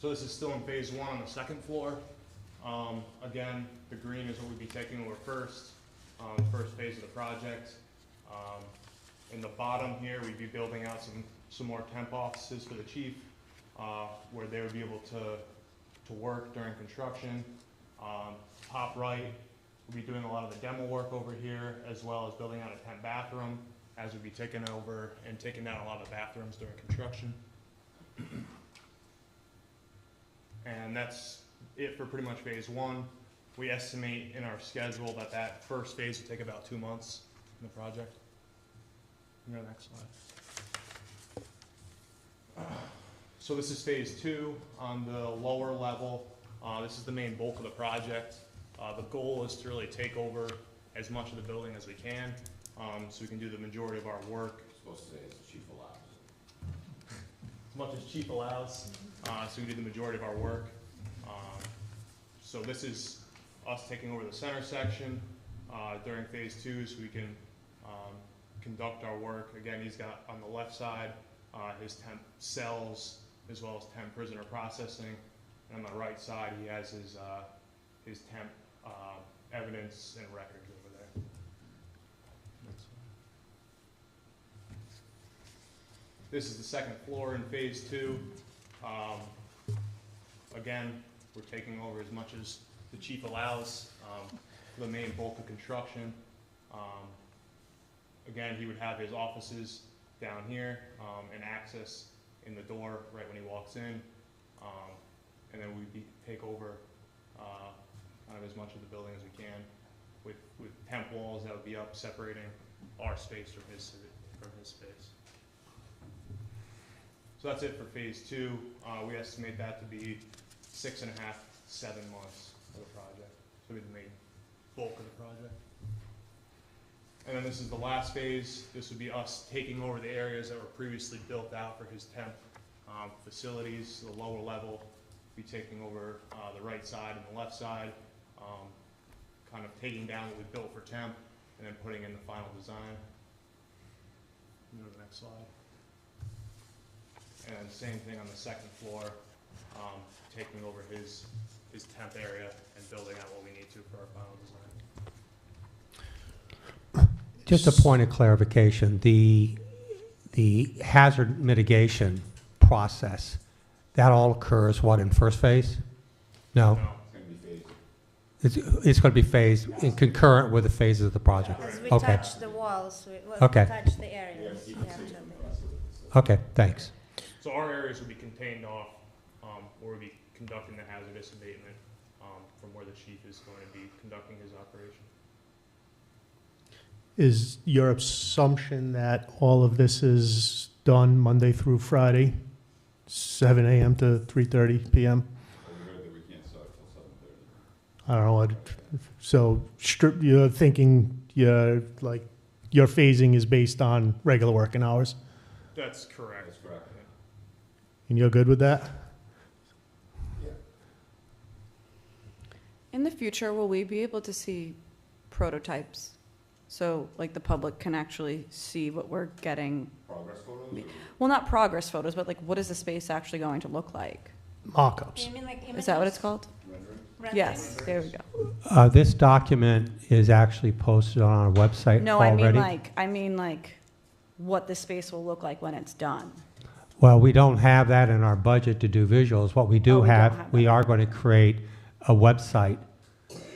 So this is still in phase 1 on the 2nd floor. Again, the green is what we'd be taking over first, the first phase of the project. In the bottom here, we'd be building out some more temp offices for the chief, where they would be able to work during construction. Top right, we'll be doing a lot of the demo work over here, as well as building out a temp bathroom, as we'd be taking over and taking down a lot of the bathrooms during construction. And that's it for pretty much phase 1. We estimate in our schedule that first phase will take about 2 months in the project. Go to the next slide. So this is phase 2 on the lower level. This is the main bulk of the project. The goal is to really take over as much of the building as we can, so we can do the majority of our work. Supposed to say it's chief allows. As much as chief allows, so we can do the majority of our work. So this is us taking over the center section during phase 2, so we can conduct our work. Again, he's got on the left side his temp cells as well as temp prisoner processing. And on the right side, he has his temp evidence and records over there. This is the second floor in phase 2. Again, we're taking over as much as the chief allows for the main bulk of construction. Again, he would have his offices down here and access in the door right when he walks in. And then we take over kind of as much of the building as we can with temp walls that would be up separating our space from his space. So that's it for phase 2. We estimate that to be 6.5 to 7 months of the project. So we'd make bulk of the project. And then this is the last phase. This would be us taking over the areas that were previously built out for his temp facilities. The lower level, be taking over the right side and the left side, kind of taking down what we built for temp and then putting in the final design. Go to the next slide. And same thing on the second floor, taking over his temp area and building out what we need to for our final design. Just a point of clarification, the hazard mitigation process, that all occurs, what, in first phase? No? No. It's going to be phased in concurrent with the phases of the project? Because we Okay, touch the walls, we Okay. touch the areas. We have to. okay, thanks. So our areas would be contained off, or would be conducting the hazardous abatement from where the chief is going to be conducting his operation. Is your assumption that all of this is done Monday through Friday, 7 a.m. to 3:30 p.m.? I don't know what, so you're thinking your phasing is based on regular working hours? That's correct. That's correct. And you're good with that? In the future, will we be able to see prototypes? So like the public can actually see what we're getting? Progress photos? Well, not progress photos, but like what is the space actually going to look like? Mock-ups. You mean like Is that what it's called? renderings? Yes, there we go. This document is actually posted on our website No, already. I mean like what the space will look like when it's done. Well, we don't have that in our budget to do visuals. What we do we don't have, have we that. are going to create a website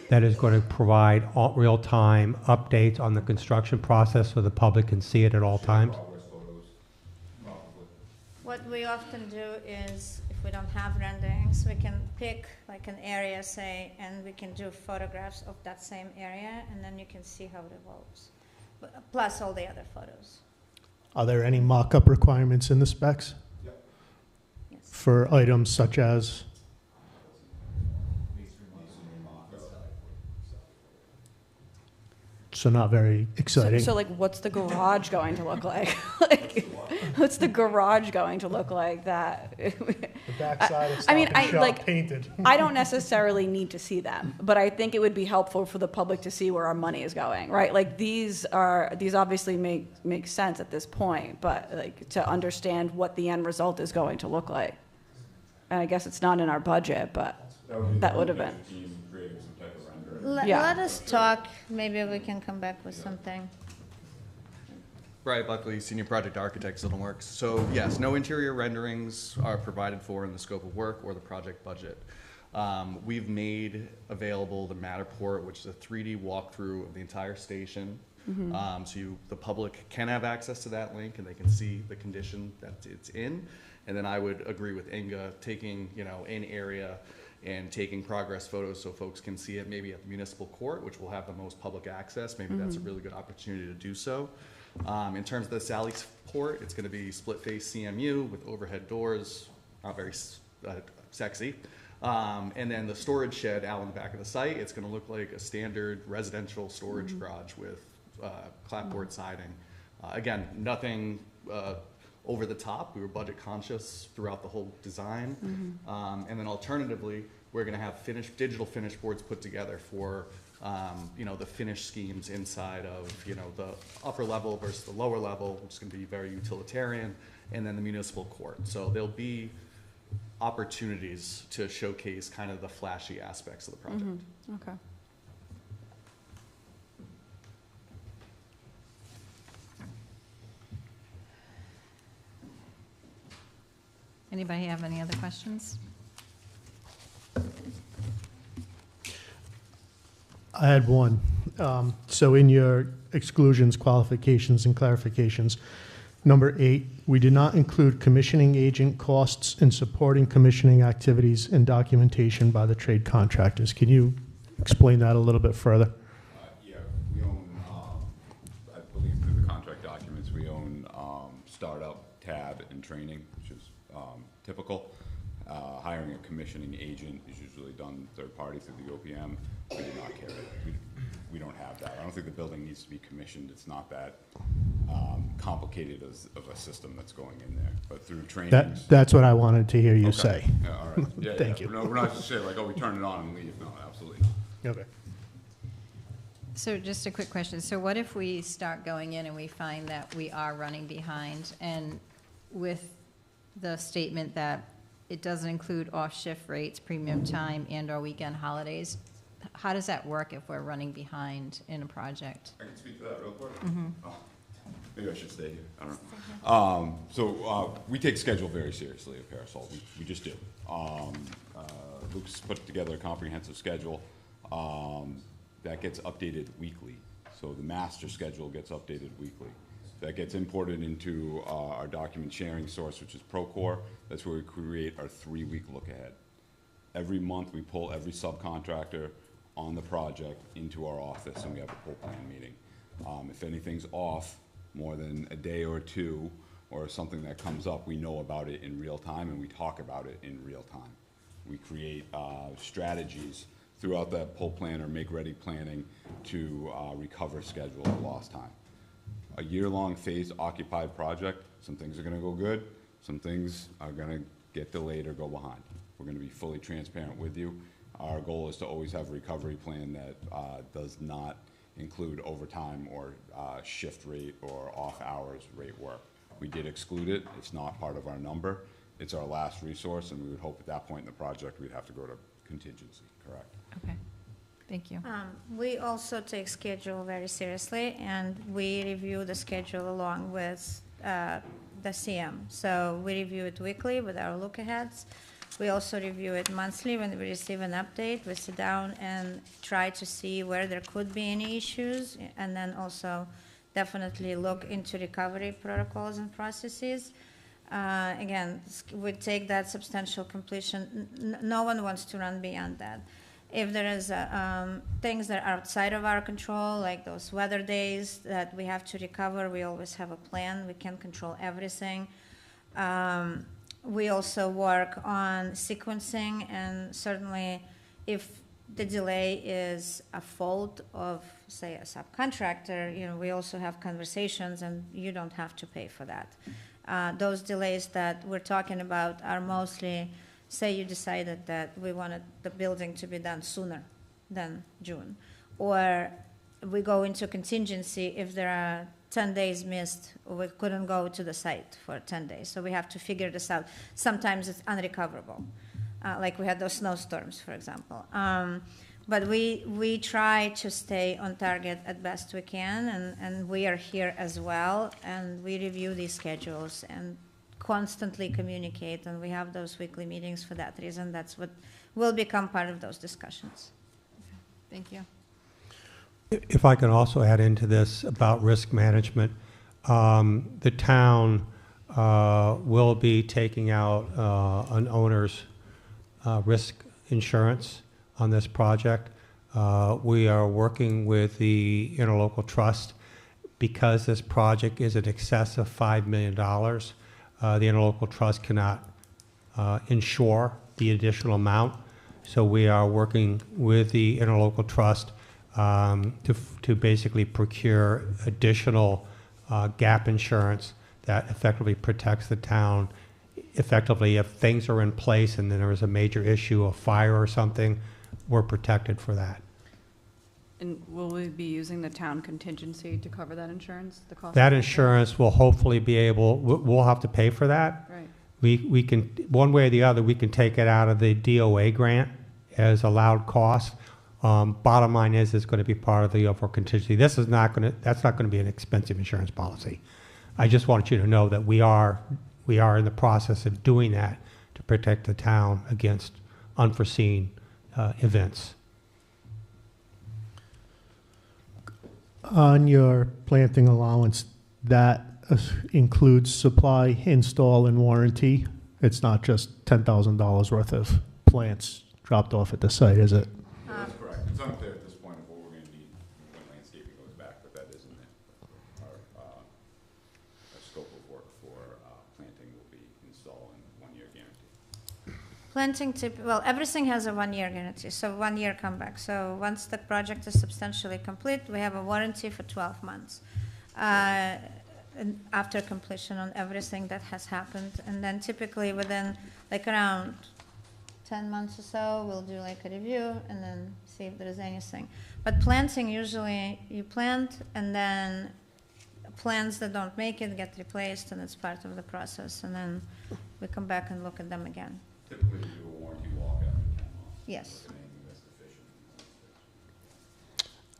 that is going to provide all real-time updates on the construction process so the public can see it at all times. What we often do is, if we don't have renderings, we can pick like an area, say, and we can do photographs of that same area, and then you can see how it evolves, plus all the other photos. Are there any mock-up requirements in the specs? Yes. For items such as? So not very exciting. So like what's the garage going to look like? Like what's the garage going to look like that? The backside of I mean, Stop and Shop like, painted. I don't necessarily need to see them, but I think it would be helpful for the public to see where our money is going, right? Like these obviously make sense at this point, but like to understand what the end result is going to look like. And I guess it's not in our budget, but that would have been. Yeah. Let us talk, maybe we can come back with something. Brian Buckley, Senior Project Architect, Civil Works. So yes, no interior renderings are provided for in the scope of work or the project budget. We've made available the Matterport, which is a 3D walkthrough of the entire station. So the public can have access to that link and they can see the condition that it's in. And then I would agree with Inga, taking an area and taking progress photos so folks can see it maybe at the municipal court, which will have the most public access. Maybe that's a really good opportunity to do so. In terms of the Sally's port, it's going to be split face CMU with overhead doors, not very sexy. And then the storage shed out in the back of the site, it's going to look like a standard residential storage garage with clapboard siding. Again, nothing over the top. We were budget conscious throughout the whole design. And then alternatively, we're going to have digital finish boards put together for the finish schemes inside of, the upper level versus the lower level, which is going to be very utilitarian, and then the municipal court. So there'll be opportunities to showcase kind of the flashy aspects of the project. Okay. Anybody have any other questions? I had one. So in your exclusions, qualifications, and clarifications, number 8, we did not include commissioning agent costs in supporting commissioning activities and documentation by the trade contractors. Can you explain that a little bit further? Yeah, we own, I believe through the contract documents, we own startup, tab, and training, which is typical. Hiring a commissioning agent is usually done third party through the OPM. We do not carry it. We don't have that. I don't think the building needs to be commissioned. It's not that complicated of a system that's going in there. But through trainings. That's what I wanted to hear you Okay. say. Yeah, all right. Yeah, Thank yeah. you. No, we're not just saying like, oh, we turn it on and leave. No, absolutely not. Okay. So just a quick question. So what if we start going in and we find that we are running behind, and with the statement that it doesn't include off-shift rates, premium time, and/or weekend holidays? How does that work if we're running behind in a project? I can speak to that real quick. Mm-hmm. Oh, maybe I should stay here. I don't know. So we take schedule very seriously at Pariseault. We just do. Luke's put together a comprehensive schedule that gets updated weekly. So the master schedule gets updated weekly. That gets imported into our document sharing source, which is Procore. That's where we create our 3-week look ahead. Every month, we pull every subcontractor on the project into our office, and we have a pull plan meeting. If anything's off more than a day or two, or something that comes up, we know about it in real time, and we talk about it in real time. We create strategies throughout that pull plan or make-ready planning to recover schedule or lost time. A year-long phased occupied project, some things are gonna go good, some things are gonna get delayed or go behind. We're gonna be fully transparent with you. Our goal is to always have a recovery plan that does not include overtime or shift rate or off-hours rate work. We did exclude it. It's not part of our number. It's our last resource, and we would hope at that point in the project, we'd have to go to contingency, correct? Okay, thank you. We also take schedule very seriously, and we review the schedule along with the CM. So we review it weekly with our look-aheads. We also review it monthly when we receive an update. We sit down and try to see where there could be any issues, and then also definitely look into recovery protocols and processes. Again, we take that substantial completion. No one wants to run beyond that. If there is things that are outside of our control, like those weather days that we have to recover, we always have a plan. We can't control everything. We also work on sequencing, and certainly if the delay is a fault of, say, a subcontractor, we also have conversations, and you don't have to pay for that. Those delays that we're talking about are mostly, say you decided that we wanted the building to be done sooner than June, or we go into contingency if there are 10 days missed, or we couldn't go to the site for 10 days. So we have to figure this out. Sometimes it's unrecoverable, like we had those snowstorms, for example. But we try to stay on target as best we can, and we are here as well, and we review these schedules and constantly communicate, and we have those weekly meetings for that reason. That's what will become part of those discussions. Thank you. If I can also add into this about risk management, the town will be taking out an owner's risk insurance on this project. We are working with the interlocal trust because this project is in excess of $5 million. The interlocal trust cannot insure the additional amount, so we are working with the interlocal trust to basically procure additional gap insurance that effectively protects the town. Effectively, if things are in place and then there is a major issue, a fire or something, we're protected for that. And will we be using the town contingency to cover that insurance, the cost? That of insurance will hopefully be able, we'll have to pay for that. Right. We can, one way or the other, we can take it out of the DOA grant as allowed cost. Bottom line is, it's going to be part of the overall contingency. This is not going to, that's not going to be an expensive insurance policy. I just want you to know that we are in the process of doing that to protect the town against unforeseen events. On your planting allowance, that includes supply, install, and warranty. It's not just $10,000 worth of plants dropped off at the site, is it? That's correct. It's unclear at this point of what we're going to need when landscaping goes back, but that isn't it. Our scope of work for planting will be installed in 1 year guarantee. Planting well, everything has a 1 year guarantee, so 1 year comeback. So once the project is substantially complete, we have a warranty for 12 months. And after completion on everything that has happened. And then typically within like around 10 months or so, we'll do like a review and then see if there is anything. But planting, usually you plant and then plants that don't make it get replaced, and it's part of the process. And then we come back and look at them again. Typically, we do a warranty walk after 10 months. Yes. Look at anything that's deficient.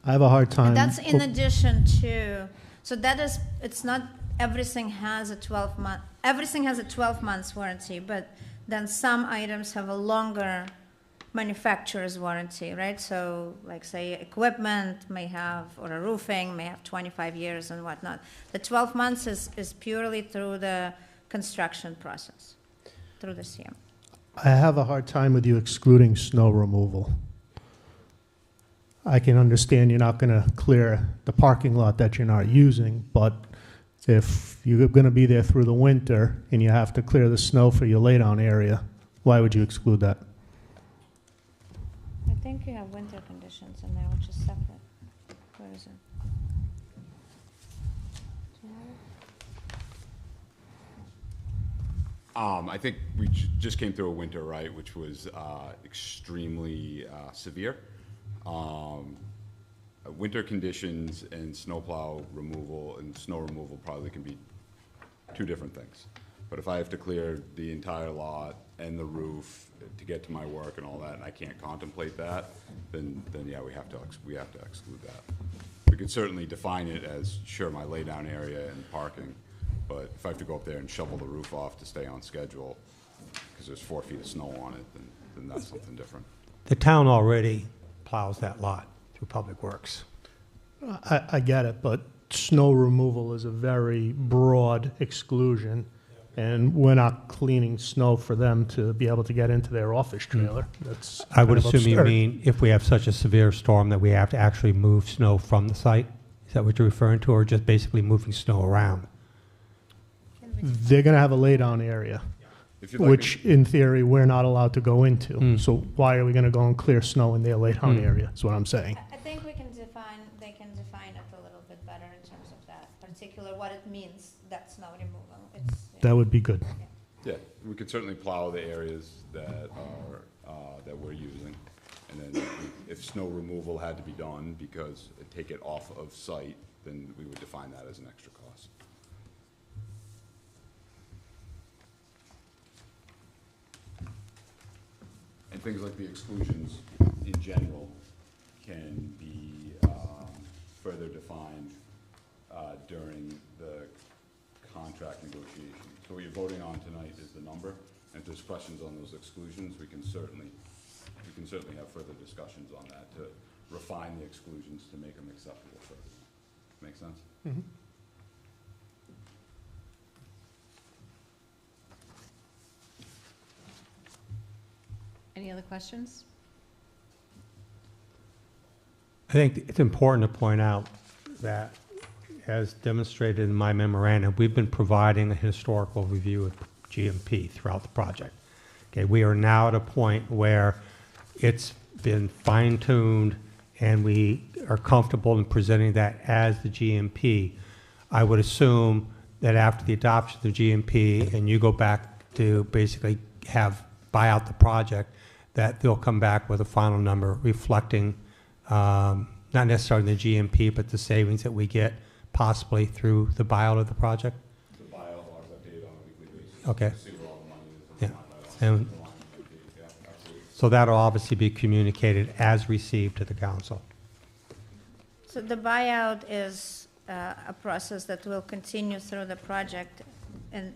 I have a hard time. And that's in addition to, so that is, it's not, everything has a 12-month, everything has a 12 months warranty, but then some items have a longer manufacturer's warranty, right? So like say equipment may have, or a roofing may have 25 years and whatnot. The 12 months is purely through the construction process, through the CM. I have a hard time with you excluding snow removal. I can understand you're not going to clear the parking lot that you're not using, but if you're going to be there through the winter and you have to clear the snow for your laydown area, why would you exclude that? I think you have winter conditions in there, which is separate. Where is it? Do you have it? I think we just came through a winter, right, which was extremely severe. Winter conditions and snowplow removal and snow removal probably can be two different things. But if I have to clear the entire lot and the roof to get to my work and all that, and I can't contemplate that, then yeah, we have to exclude that. We could certainly define it as, sure, my laydown area and parking, but if I have to go up there and shovel the roof off to stay on schedule because there's 4 feet of snow on it, then that's something different. The town already plows that lot through Public Works. I get it, but snow removal is a very broad exclusion, and we're not cleaning snow for them to be able to get into their office trailer. That's I would kind of assume you absurd. mean if we have such a severe storm that we have to actually move snow from the site? Is that what you're referring to, or just basically moving snow around? They're going to have a laydown area, If you'd like which in theory we're not allowed to go into. Mm. So why are we going to go and clear snow in their laydown area, is what I'm saying. I think they can define it a little bit better in terms of that particular, what it means, that snow removal. It's, That would be good. Yeah, we could certainly plow the areas that are, that we're using. And then if snow removal had to be done because take it off of site, then we would define that as an extra cost. And things like the exclusions in general can be further defined during the contract negotiation. So what you're voting on tonight is the number, and if there's questions on those exclusions, we can certainly have further discussions on that to refine the exclusions to make them acceptable for everyone. Make sense? Mhm. Any other questions? I think it's important to point out that, as demonstrated in my memorandum, we've been providing a historical review of GMP throughout the project. Okay, we are now at a point where it's been fine-tuned and we are comfortable in presenting that as the GMP. I would assume that after the adoption of the GMP and you go back to basically buy out the project, that they'll come back with a final number reflecting not not necessarily the GMP, but the savings that we get possibly through the buyout of the project? The buyout or the paid on a weekly basis. Okay. See where all the money is. Yeah. And Yeah, absolutely. so that'll obviously be communicated as received to the council. So the buyout is a process that will continue through the project, and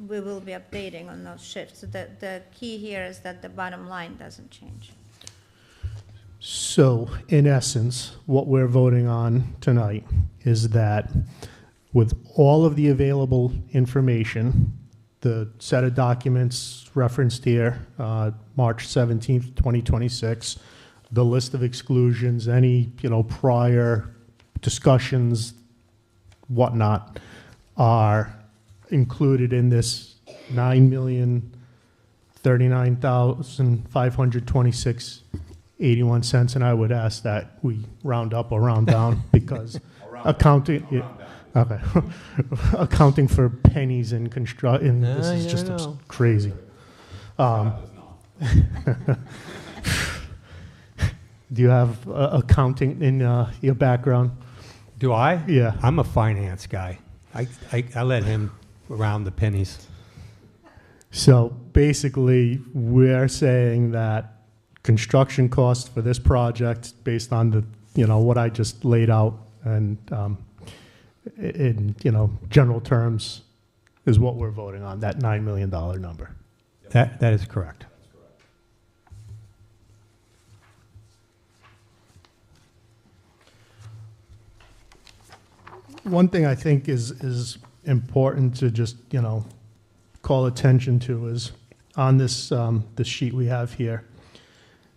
we will be updating on those shifts. The key here is that the bottom line doesn't change. So, in essence, what we're voting on tonight is that with all of the available information, the set of documents referenced here, March 17th, 2026, the list of exclusions, any, prior discussions, whatnot, are included in this $9,039,526.81, and I would ask that we round up or round down because accounting, okay, accounting for pennies in construction, this is just crazy. Do you have accounting in your background? Do I? Yeah. I'm a finance guy. I let him round the pennies. So basically, we're saying that construction costs for this project, based on the, what I just laid out, and in, general terms, is what we're voting on, that $9 million number. That is correct. One thing I think is important to just, call attention to is on this, this sheet we have here,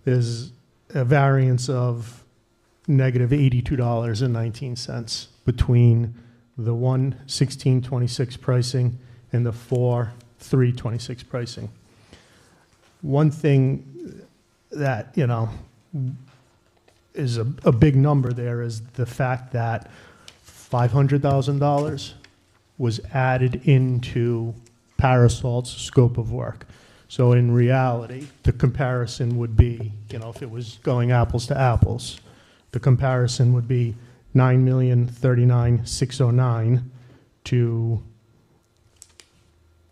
there's a variance of negative $82.19 between the 1/16/26 pricing and the 4/3/26 pricing. One thing that, is a big number there is the fact that $500,000 was added into Pariseault's scope of work. So in reality, the comparison would be, if it was going apples to apples, the comparison would be $9,039,609 to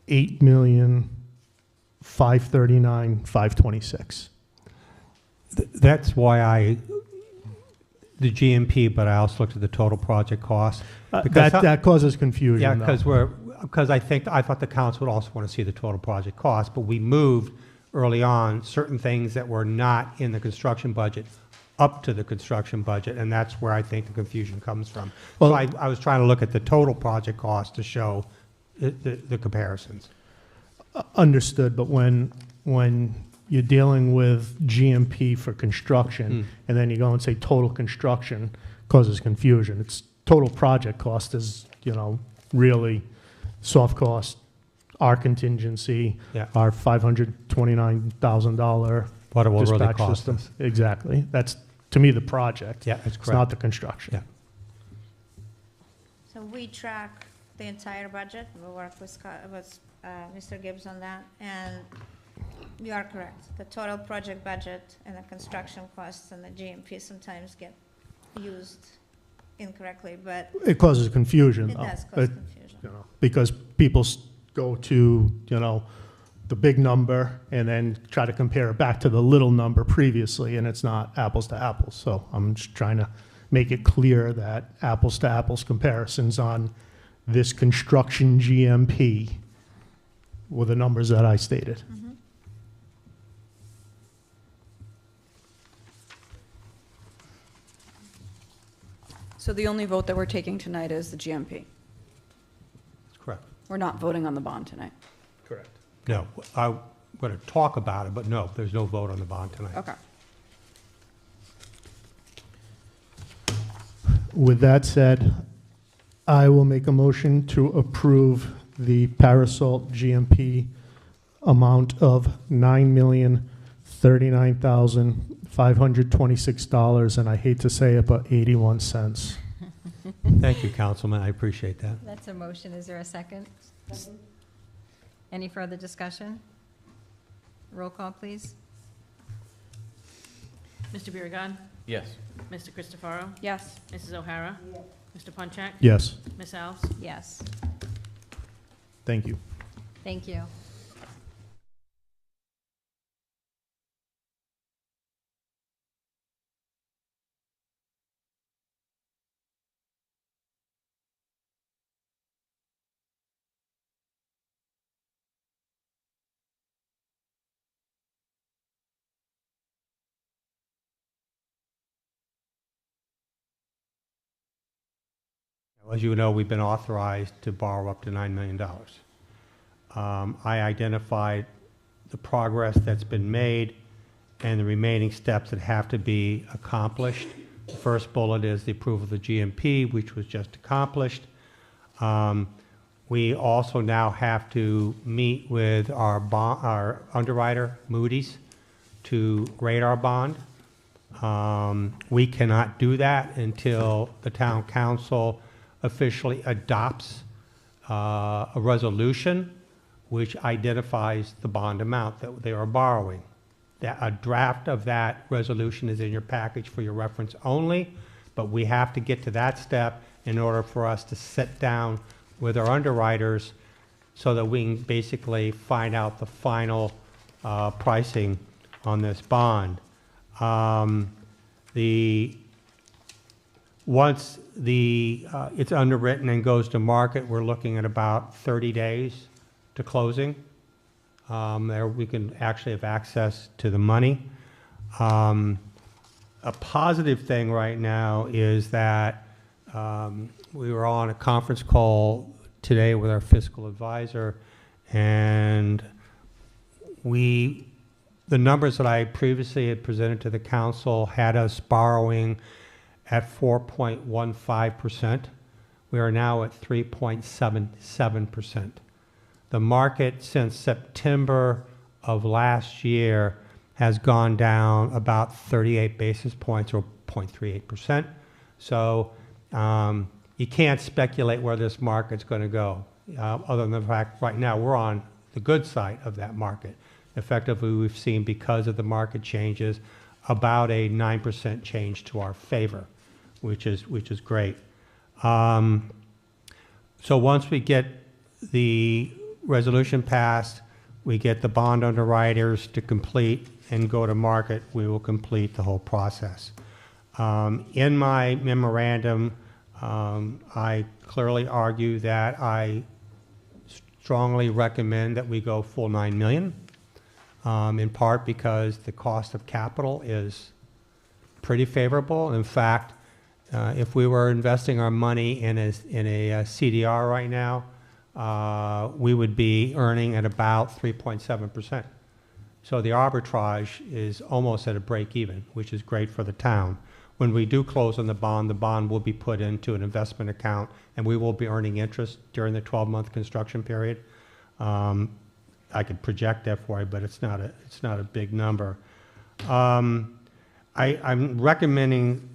$8,539,526. That's why the GMP, but I also looked at the total project cost. That causes confusion. Yeah, though. because I thought the council would also want to see the total project cost, but we moved early on certain things that were not in the construction budget up to the construction budget, and that's where I think the confusion comes from. Well, so I was trying to look at the total project cost to show the comparisons. Understood, but when you're dealing with GMP for construction, and then you go and say total construction, causes confusion. It's total project cost is, really soft cost, our contingency, Yeah. our $529,000 What it will really dispatch cost system. us. Exactly. That's, to me, the project. Yeah, that's It's not correct. the construction. Yeah. So we track the entire budget. We work with Mr. Gibbs on that, and you are correct. The total project budget and the construction costs and the GMP sometimes get used incorrectly, but It causes confusion, it though. does cause confusion. Because people go to, the big number and then try to compare it back to the little number previously, and it's not apples to apples. So I'm just trying to make it clear that apples to apples comparisons on this construction GMP were the numbers that I stated. So the only vote that we're taking tonight is the GMP. That's correct. We're not voting on the bond tonight. Correct. No, I'm going to talk about it, but no, there's no vote on the bond tonight. Okay. With that said, I will make a motion to approve the Pariseault GMP amount of $9,039,526, and I hate to say it, but 81 cents. Thank you, Councilman. I appreciate that. That's a motion. Is there a second? Any further discussion? Roll call, please. Mr. Biragad. Yes. Mr. Christopherow. Yes. Mrs. O'Hara. Mr. Punchak. Yes. Ms. Alves. Yes. Thank you. Thank you. As you know, we've been authorized to borrow up to $9 million. I identified the progress that's been made and the remaining steps that have to be accomplished. The first bullet is the approval of the GMP, which was just accomplished. We also now have to meet with our underwriter, Moody's, to grade our bond. We cannot do that until the town council officially adopts a resolution which identifies the bond amount that they are borrowing. A draft of that resolution is in your package for your reference only, but we have to get to that step in order for us to sit down with our underwriters so that we can basically find out the final pricing on this bond. Once it's underwritten and goes to market, we're looking at about 30 days to closing. There we can actually have access to the money. A positive thing right now is that we were on a conference call today with our fiscal advisor, and the numbers that I previously had presented to the council had us borrowing at 4.15%. We are now at 3.77%. The market since September of last year has gone down about 38 basis points, or 0.38%. So you can't speculate where this market's going to go, other than the fact right now we're on the good side of that market. Effectively, we've seen, because of the market changes, about a 9% change to our favor, which is great. So once we get the resolution passed, we get the bond underwriters to complete and go to market, we will complete the whole process. In my memorandum, I clearly argue that I strongly recommend that we go full $9 million, in part because the cost of capital is pretty favorable. In fact, if we were investing our money in a CDR right now, we would be earning at about 3.7%. So the arbitrage is almost at a break even, which is great for the town. When we do close on the bond will be put into an investment account, and we will be earning interest during the 12-month construction period. I could project that for you, but it's not a big number. I'm recommending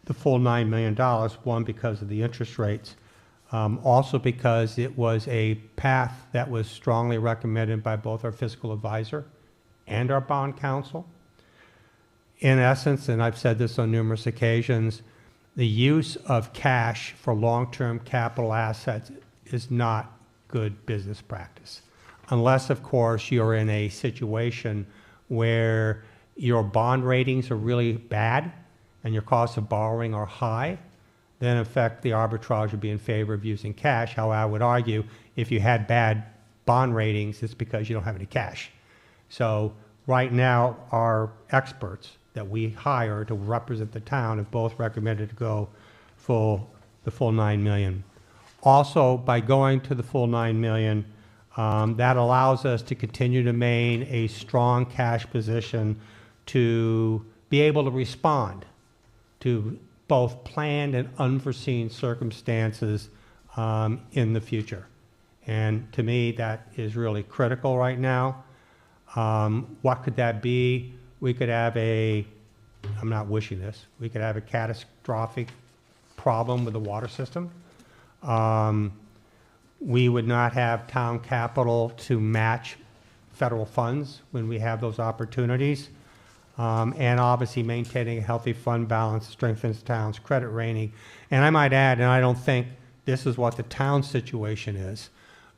the full $9 million, one, because of the interest rates, also because it was a path that was strongly recommended by both our fiscal advisor and our bond counsel. In essence, and I've said this on numerous occasions, the use of cash for long-term capital assets is not good business practice. Unless, of course, you're in a situation where your bond ratings are really bad and your costs of borrowing are high, then in fact the arbitrage would be in favor of using cash. However, I would argue if you had bad bond ratings, it's because you don't have any cash. So right now, our experts that we hire to represent the town have both recommended to go the full $9 million. Also, by going to the full $9 million, that allows us to continue to maintain a strong cash position to be able to respond to both planned and unforeseen circumstances in the future. And to me, that is really critical right now. What could that be? We could have I'm not wishing this, we could have a catastrophic problem with the water system. We would not have town capital to match federal funds when we have those opportunities. And obviously maintaining a healthy fund balance strengthens the town's credit rating. And I might add, and I don't think this is what the town situation is,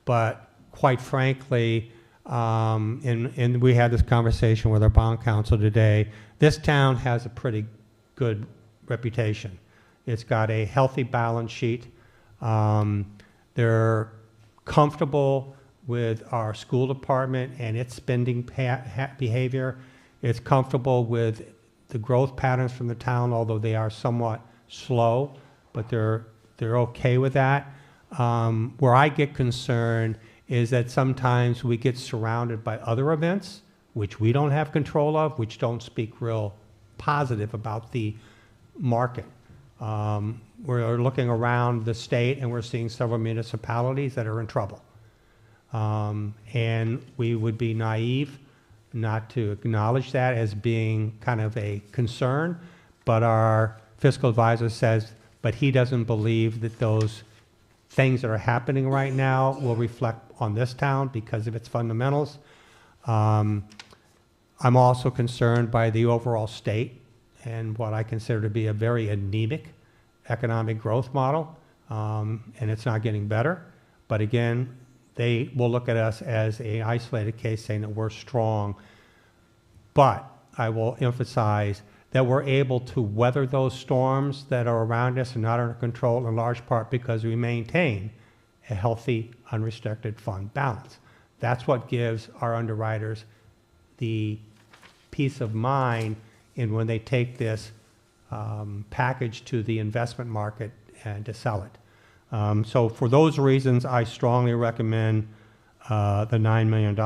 but quite frankly, and we had this conversation with our bond counsel today, this town has a pretty good reputation. It's got a healthy balance sheet. They're comfortable with our school department and its spending behavior. It's comfortable with the growth patterns from the town, although they are somewhat slow, but they're okay with that. Where I get concerned is that sometimes we get surrounded by other events, which we don't have control of, which don't speak real positive about the market. We're looking around the state and we're seeing several municipalities that are in trouble. And we would be naive not to acknowledge that as being kind of a concern, but our fiscal advisor says, but he doesn't believe that those things that are happening right now will reflect on this town because of its fundamentals. I'm also concerned by the overall state and what I consider to be a very anemic economic growth model, and it's not getting better. But again, they will look at us as an isolated case saying that we're strong. But I will emphasize that we're able to weather those storms that are around us and not under control in large part because we maintain a healthy, unrestricted fund balance. That's what gives our underwriters the peace of mind in when they take this package to the investment market and to sell it. So for those reasons, I strongly recommend the $9 million.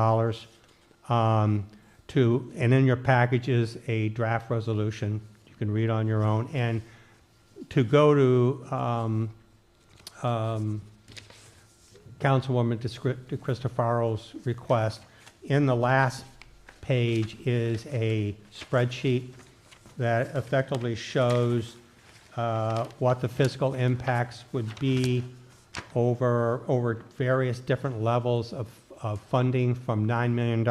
And in your package is a draft resolution you can read on your own. And to go to Councilwoman DeCristofaro's request, in the last page is a spreadsheet that effectively shows what the fiscal impacts would be over various different levels of funding from $9 million.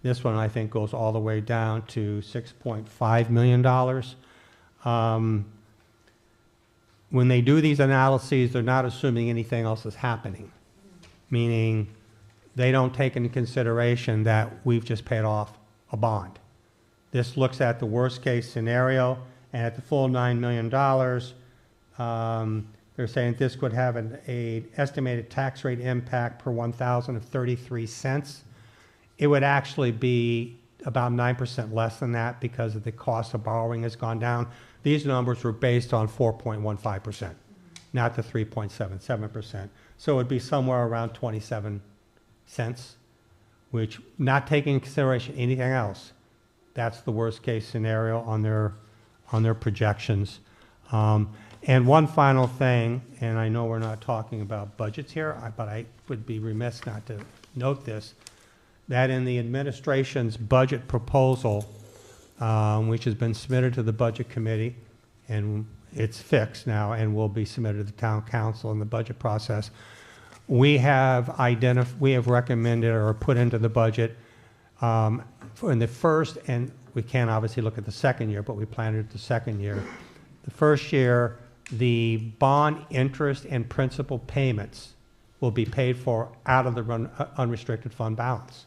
This one, I think, goes all the way down to $6.5 million. When they do these analyses, they're not assuming anything else is happening, meaning they don't take into consideration that we've just paid off a bond. This looks at the worst case scenario, and at the full $9 million, they're saying this could have an estimated tax rate impact per 1,000 of 33 cents. It would actually be about 9% less than that because of the cost of borrowing has gone down. These numbers were based on 4.15%, not the 3.77%. So it would be somewhere around 27 cents, which, not taking into consideration anything else, that's the worst case scenario on their projections. And one final thing, and I know we're not talking about budgets here, but I would be remiss not to note this, that in the administration's budget proposal, which has been submitted to the budget committee, and it's fixed now and will be submitted to the town council in the budget process, we have recommended or put into the budget in the first, and we can't obviously look at the second year, but we planned it the second year. The first year, the bond interest and principal payments will be paid for out of the unrestricted fund balance.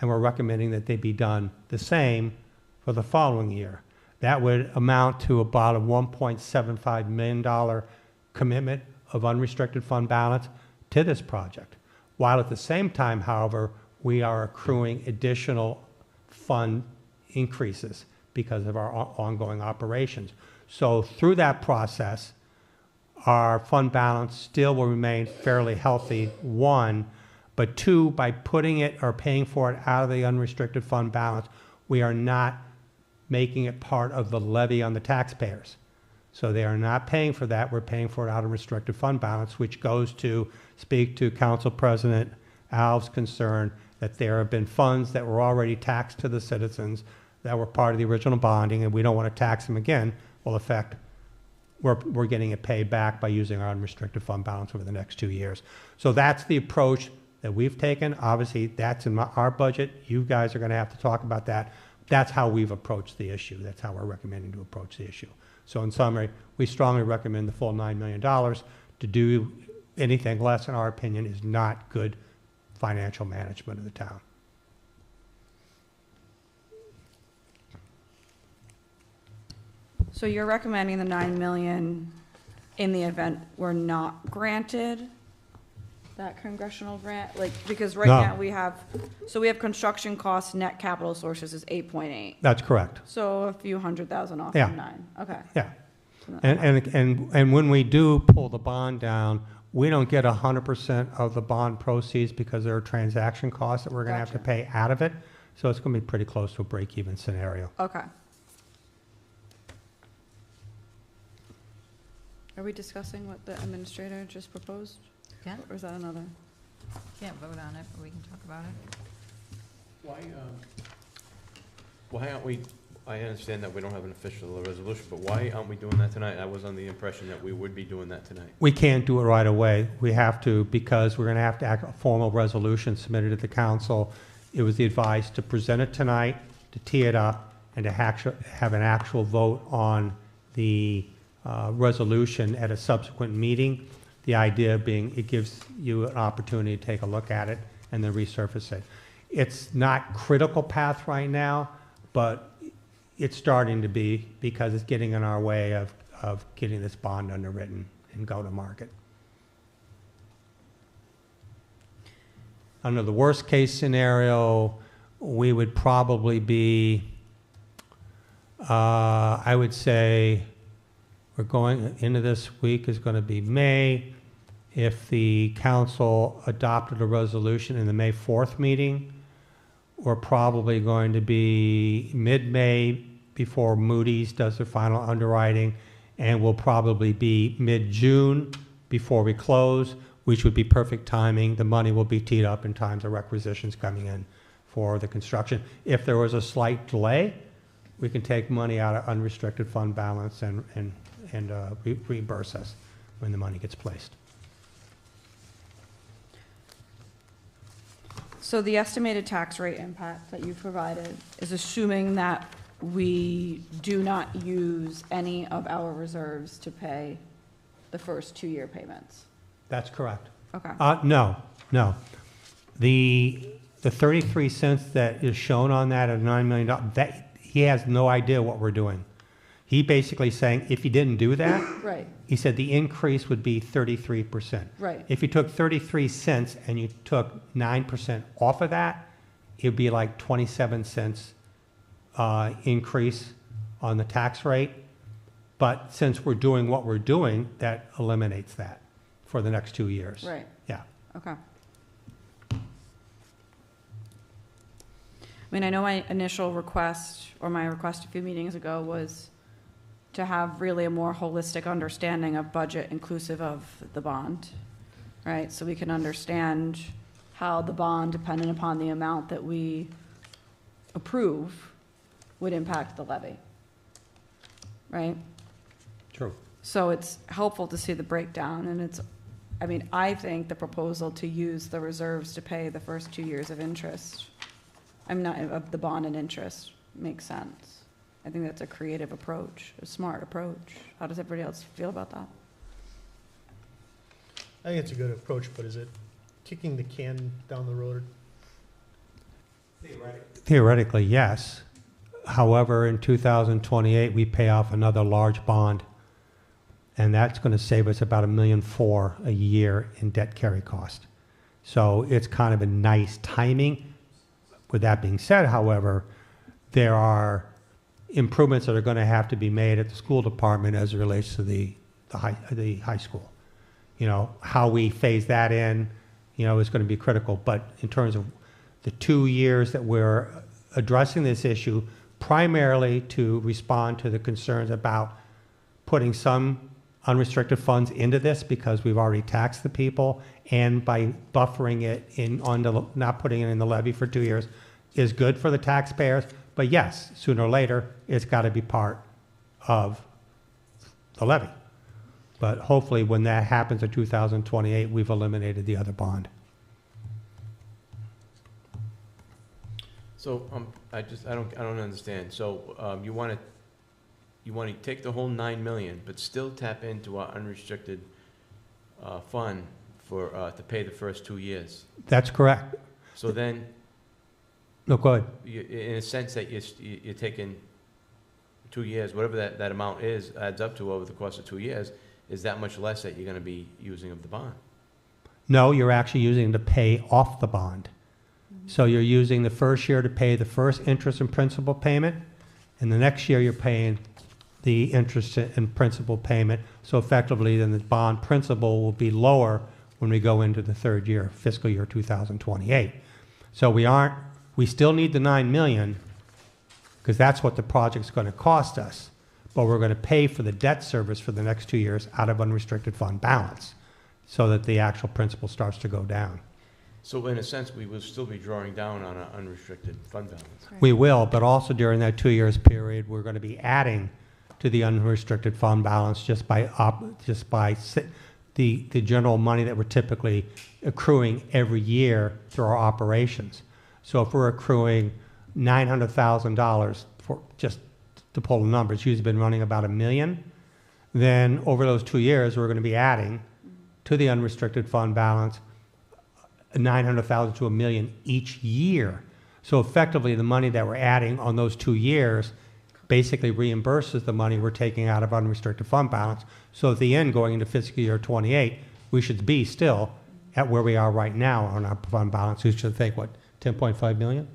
And we're recommending that they be done the same for the following year. That would amount to about a $1.75 million commitment of unrestricted fund balance to this project, while at the same time, however, we are accruing additional fund increases because of our ongoing operations. So through that process, our fund balance still will remain fairly healthy, one, but two, by putting it or paying for it out of the unrestricted fund balance, we are not making it part of the levy on the taxpayers. So they are not paying for that. We're paying for it out of restricted fund balance, which goes to speak to Council President Alv's concern that there have been funds that were already taxed to the citizens that were part of the original bonding, and we don't want to tax them again. Well, in fact, we're getting it paid back by using our unrestricted fund balance over the next 2 years. So that's the approach that we've taken. Obviously, that's in our budget. You guys are going to have to talk about that. that's how we've approached the issue. That's how we're recommending to approach the issue. So in summary, we strongly recommend the full $9 million. To do anything less, in our opinion, is not good financial management of the town. So you're recommending the 9 million in the event we're not granted that congressional grant? Like, because right No. now we have construction costs, net capital sources is 8.8. That's correct. So a few $100,000 off Yeah. from 9. Okay. Yeah. So that- And when we do pull the bond down, we don't get 100% of the bond proceeds because there are transaction costs that we're going to have to Gotcha. pay out of it. So it's going to be pretty close to a break-even scenario. Okay. Are we discussing what the administrator just proposed? Yeah, Or is that another? can't vote on it, but we can talk about it. Why aren't we, I understand that we don't have an official resolution, but why aren't we doing that tonight? I was under the impression that we would be doing that tonight. We can't do it right away. We have to, because we're going to have to act a formal resolution submitted to the council. It was the advice to present it tonight, to tee it up, and to have an actual vote on the resolution at a subsequent meeting. The idea being it gives you an opportunity to take a look at it and then resurface it. It's not critical path right now, but it's starting to be, because it's getting in our way of getting this bond underwritten and go to market. Under the worst case scenario, we would probably be, I would say, we're going into this week is going to be May. If the council adopted a resolution in the May 4th meeting, we're probably going to be mid-May before Moody's does their final underwriting, and we'll probably be mid-June before we close, which would be perfect timing. The money will be teed up in times of requisitions coming in for the construction. If there was a slight delay, we can take money out of unrestricted fund balance and reimburse us when the money gets placed. So the estimated tax rate impact that you provided is assuming that we do not use any of our reserves to pay the first 2-year payments. That's correct. Okay. No. The 33 cents that is shown on that of $9 million, that he has no idea what we're doing. He basically saying, if you didn't do that, Right, he said the increase would be 33%. right. If you took 33 cents and you took 9% off of that, it'd be like 27 cents increase on the tax rate. But since we're doing what we're doing, that eliminates that for the next 2 years. Right, Yeah. okay. I mean, I know my initial request, or my request a few meetings ago, was to have really a more holistic understanding of budget inclusive of the bond, right? So we can understand how the bond, dependent upon the amount that we approve, would impact the levy, right? True. So it's helpful to see the breakdown, and it's, I mean, I think the proposal to use the reserves to pay the first 2 years of interest, of the bond and interest, makes sense. I think that's a creative approach, a smart approach. How does everybody else feel about that? I think it's a good approach, but is it kicking the can down the road? Theoretically, yes. However, in 2028, we pay off another large bond, and that's going to save us about $1.4 million a year in debt carry cost. So it's kind of a nice timing. With that being said, however, there are improvements that are going to have to be made at the school department as it relates to the high school. You know, how we phase that in, you know, is going to be critical. But in terms of the 2 years that we're addressing this issue, primarily to respond to the concerns about putting some unrestricted funds into this because we've already taxed the people, and by buffering it in on the, not putting it in the levy for 2 years is good for the taxpayers. But yes, sooner or later, it's got to be part of the levy. But hopefully when that happens in 2028, we've eliminated the other bond. So, I don't understand. So, you want to take the whole 9 million, but still tap into our unrestricted, fund for, to pay the first 2 years. That's correct. So then, No, go ahead. in a sense that you're taking 2 years, whatever that amount is, adds up to over the course of 2 years, is that much less that you're gonna be using of the bond. No, you're actually using to pay off the bond. So you're using the first year to pay the first interest and principal payment, and the next year you're paying the interest and principal payment. So effectively, then the bond principal will be lower when we go into the third year, fiscal year 2028. So we still need the 9 million, because that's what the project's going to cost us, but we're going to pay for the debt service for the next 2 years out of unrestricted fund balance, so that the actual principal starts to go down. So in a sense, we will still be drawing down on our unrestricted fund balance. We will, but also during that 2 years period, we're going to be adding to the unrestricted fund balance just by the general money that we're typically accruing every year through our operations. So if we're accruing $900,000 for, just to pull the numbers, it's usually been running about $1 million, then over those 2 years, we're going to be adding to the unrestricted fund balance $900,000 to $1 million each year. So effectively, the money that we're adding on those 2 years basically reimburses the money we're taking out of unrestricted fund balance. So at the end, going into fiscal year 28, we should be still at where we are right now on our fund balance. We should think, what, 10.5 million?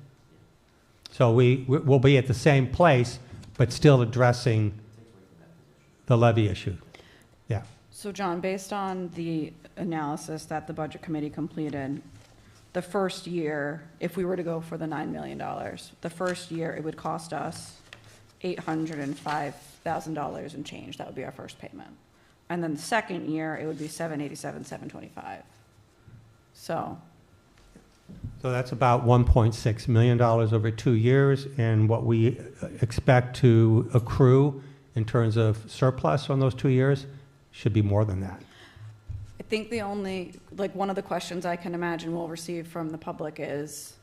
So we'll be at the same place, but still addressing the levy issue. Yeah. So John, based on the analysis that the Budget Committee completed, the first year, if we were to go for the $9 million, the first year it would cost us $805,000 and change. That would be our first payment. And then the second year, it would be $787,725. So that's about $1.6 million over 2 years, and what we expect to accrue in terms of surplus on those 2 years should be more than that. I think the only, like, one of the questions I can imagine we'll receive from the public is,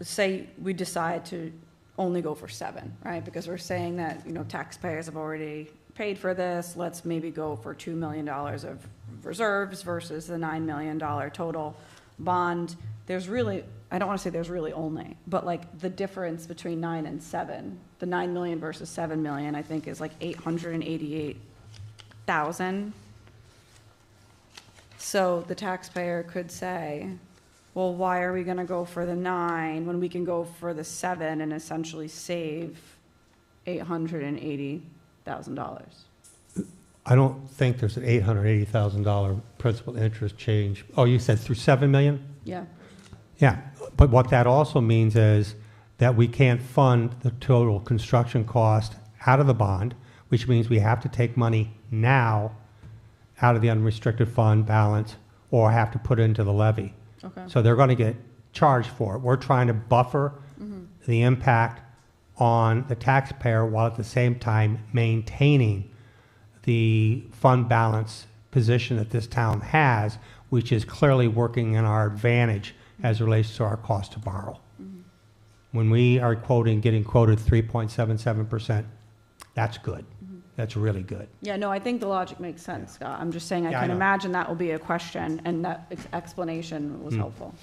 say we decide to only go for 7, right? Because we're saying that, taxpayers have already paid for this, let's maybe go for $2 million of reserves versus the $9 million total bond. There's really, I don't want to say there's really only, but like the difference between 9 and 7, the 9 million versus 7 million, I think is like 888,000. So the taxpayer could say, well, why are we going to go for the 9 when we can go for the 7 and essentially save $880,000? I don't think there's an $880,000 principal interest change. Oh, you said through 7 million? Yeah. Yeah, but what that also means is that we can't fund the total construction cost out of the bond, which means we have to take money now out of the unrestricted fund balance or have to put it into the levy. Okay. So they're going to get charged for it. We're trying to buffer the impact on the taxpayer while at the same time maintaining the fund balance position that this town has, which is clearly working in our advantage as it relates to our cost to borrow. When we are getting quoted 3.77%, that's good. That's really good. Yeah, no, I think the logic makes sense, Scott. I'm just saying I Yeah, I can know. imagine that will be a question, and that explanation was helpful.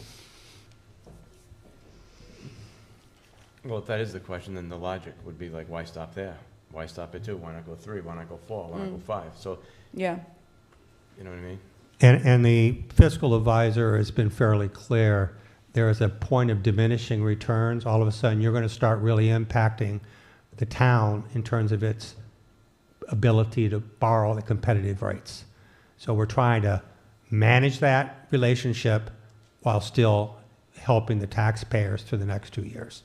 Well, if that is the question, then the logic would be like, why stop there? Why stop at 2? Why not go 3? Why not go 4? Why not go 5? So, Yeah. you know what I mean? And the fiscal advisor has been fairly clear. There is a point of diminishing returns. All of a sudden, you're going to start really impacting the town in terms of its ability to borrow at competitive rates. So we're trying to manage that relationship while still helping the taxpayers through the next 2 years.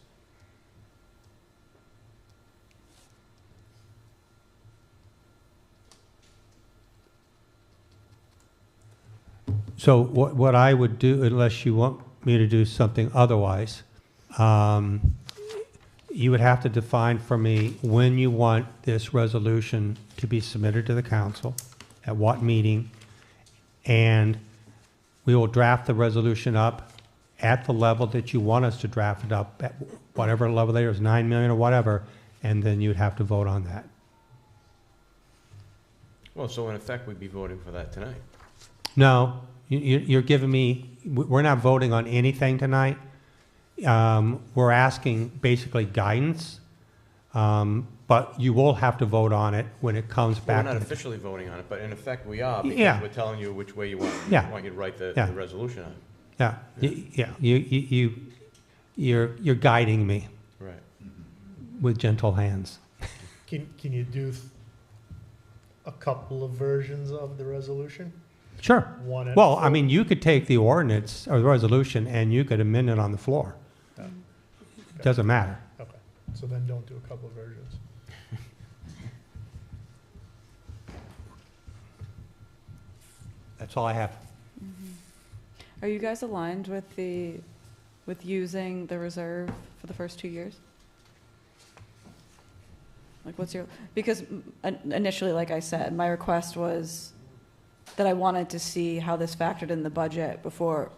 So what I would do, unless you want me to do something otherwise, you would have to define for me when you want this resolution to be submitted to the council, at what meeting, and we will draft the resolution up at the level that you want us to draft it up, at whatever level there is, 9 million or whatever, and then you'd have to vote on that. Well, so in effect, we'd be voting for that tonight. No, you're giving me, we're not voting on anything tonight. We're asking basically guidance, but you will have to vote on it when it comes Well, back. we're not to- officially voting on it, but in effect, we are, Yeah. because we're telling you which way you want, Yeah. want you to write the Yeah. the resolution on. Yeah, you're guiding me Right. with gentle hands. Can you do a couple of versions of the resolution? Sure. One and Well, I four? mean, you could take the ordinance or the resolution and you could amend it on the floor. Oh, Doesn't matter. okay, so then don't do a couple of versions. That's all I have. Are you guys aligned with with using the reserve for the first 2 years? Like, what's your, because initially, like I said, my request was that I wanted to see how this factored in the budget before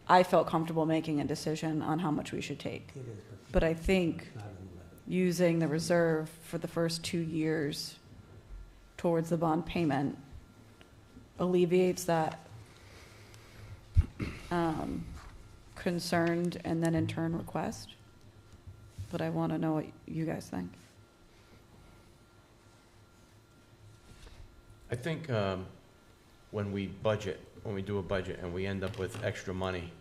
I felt comfortable making a decision on how much we should take. But I think using the reserve for the first 2 years towards the bond payment alleviates that concerned and then in turn request. But I want to know what you guys think. I think when we do a budget and we end up with extra money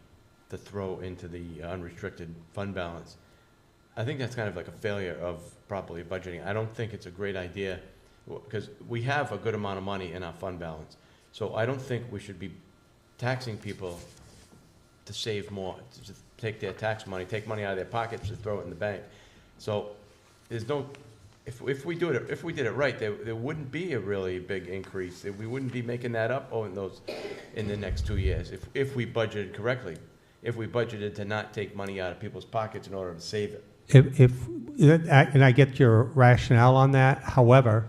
to throw into the unrestricted fund balance, I think that's kind of like a failure of properly budgeting. I don't think it's a great idea, because we have a good amount of money in our fund balance. So I don't think we should be taxing people to save more, to take their tax money, take money out of their pockets to throw it in the bank. So there's no, if we did it right, there wouldn't be a really big increase. We wouldn't be making that up in the next 2 years if we budgeted correctly. If we budgeted to not take money out of people's pockets in order to save it. And I get your rationale on that. However,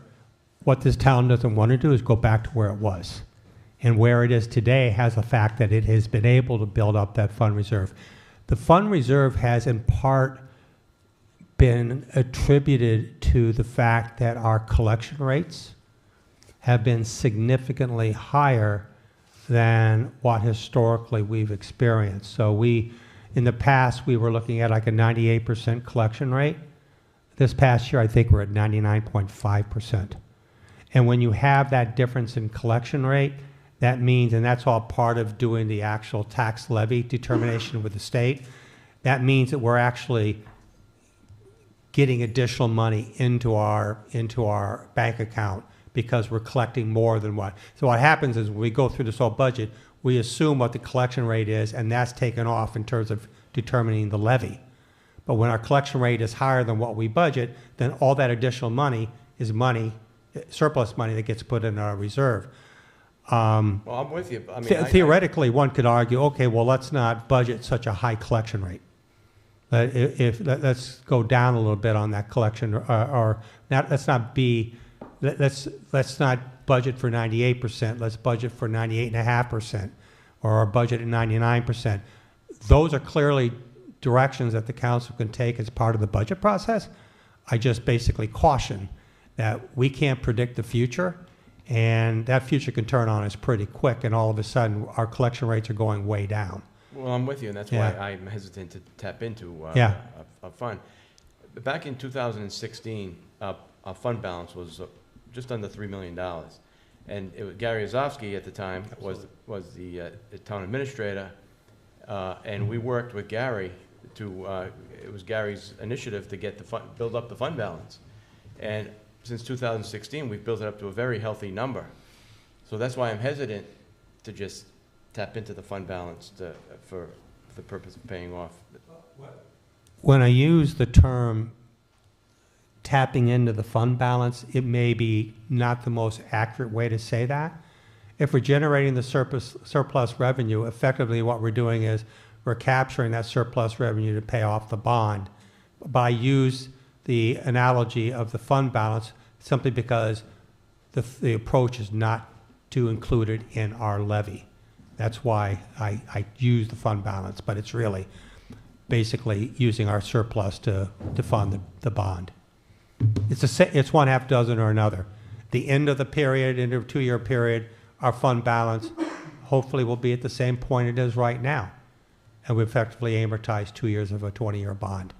what this town doesn't want to do is go back to where it was. And where it is today has the fact that it has been able to build up that fund reserve. The fund reserve has in part been attributed to the fact that our collection rates have been significantly higher than what historically we've experienced. So in the past, we were looking at like a 98% collection rate. This past year, I think we're at 99.5%. And when you have that difference in collection rate, that means, and that's all part of doing the actual tax levy determination with the state, that means that we're actually getting additional money into our bank account because we're collecting more than what. So what happens is when we go through this whole budget, we assume what the collection rate is, and that's taken off in terms of determining the levy. But when our collection rate is higher than what we budget, then all that additional money is money, surplus money that gets put in our reserve. Well, I'm with you. I mean, Theoretically, one could argue, okay, well, let's not budget such a high collection rate. Let's go down a little bit on that collection, or not, let's not budget for 98%. Let's budget for 98.5%, or our budget at 99%. Those are clearly directions that the council can take as part of the budget process. I just basically caution that we can't predict the future, and that future can turn on us pretty quick, and all of a sudden our collection rates are going way down. Well, I'm with you, and that's why I'm hesitant to tap into a fund. Back in 2016, our fund balance was just under $3 million. And it was Gary Azofsky at the time was the town administrator, and we worked with Gary it was Gary's initiative to build up the fund balance. And since 2016, we've built it up to a very healthy number. So that's why I'm hesitant to just tap into the fund balance for the purpose of paying off. When I use the term tapping into the fund balance, it may be not the most accurate way to say that. If we're generating the surplus revenue, effectively what we're doing is we're capturing that surplus revenue to pay off the bond. But I use the analogy of the fund balance simply because the approach is not to include it in our levy. That's why I use the fund balance, but it's really basically using our surplus to fund the bond. It's one half dozen or another. The end of the period, end of a 2-year period, our fund balance hopefully will be at the same point it is right now. And we effectively amortize 2 years of a 20-year bond.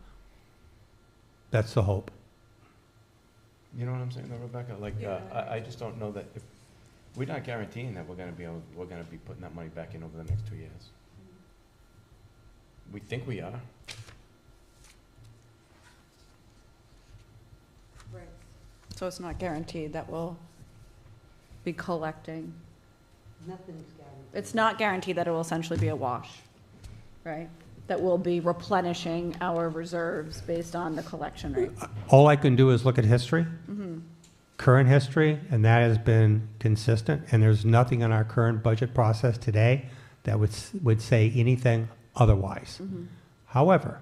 That's the hope. You know what I'm saying though, Rebecca? Like, I just don't know that if, we're not guaranteeing that we're gonna be putting that money back in over the next 2 years. We think we are. So it's not guaranteed that we'll be collecting. Nothing's guaranteed. It's not guaranteed that it will essentially be a wash, right? That we'll be replenishing our reserves based on the collection rate. All I can do is look at history, current history, and that has been consistent. And there's nothing in our current budget process today that would say anything otherwise. However,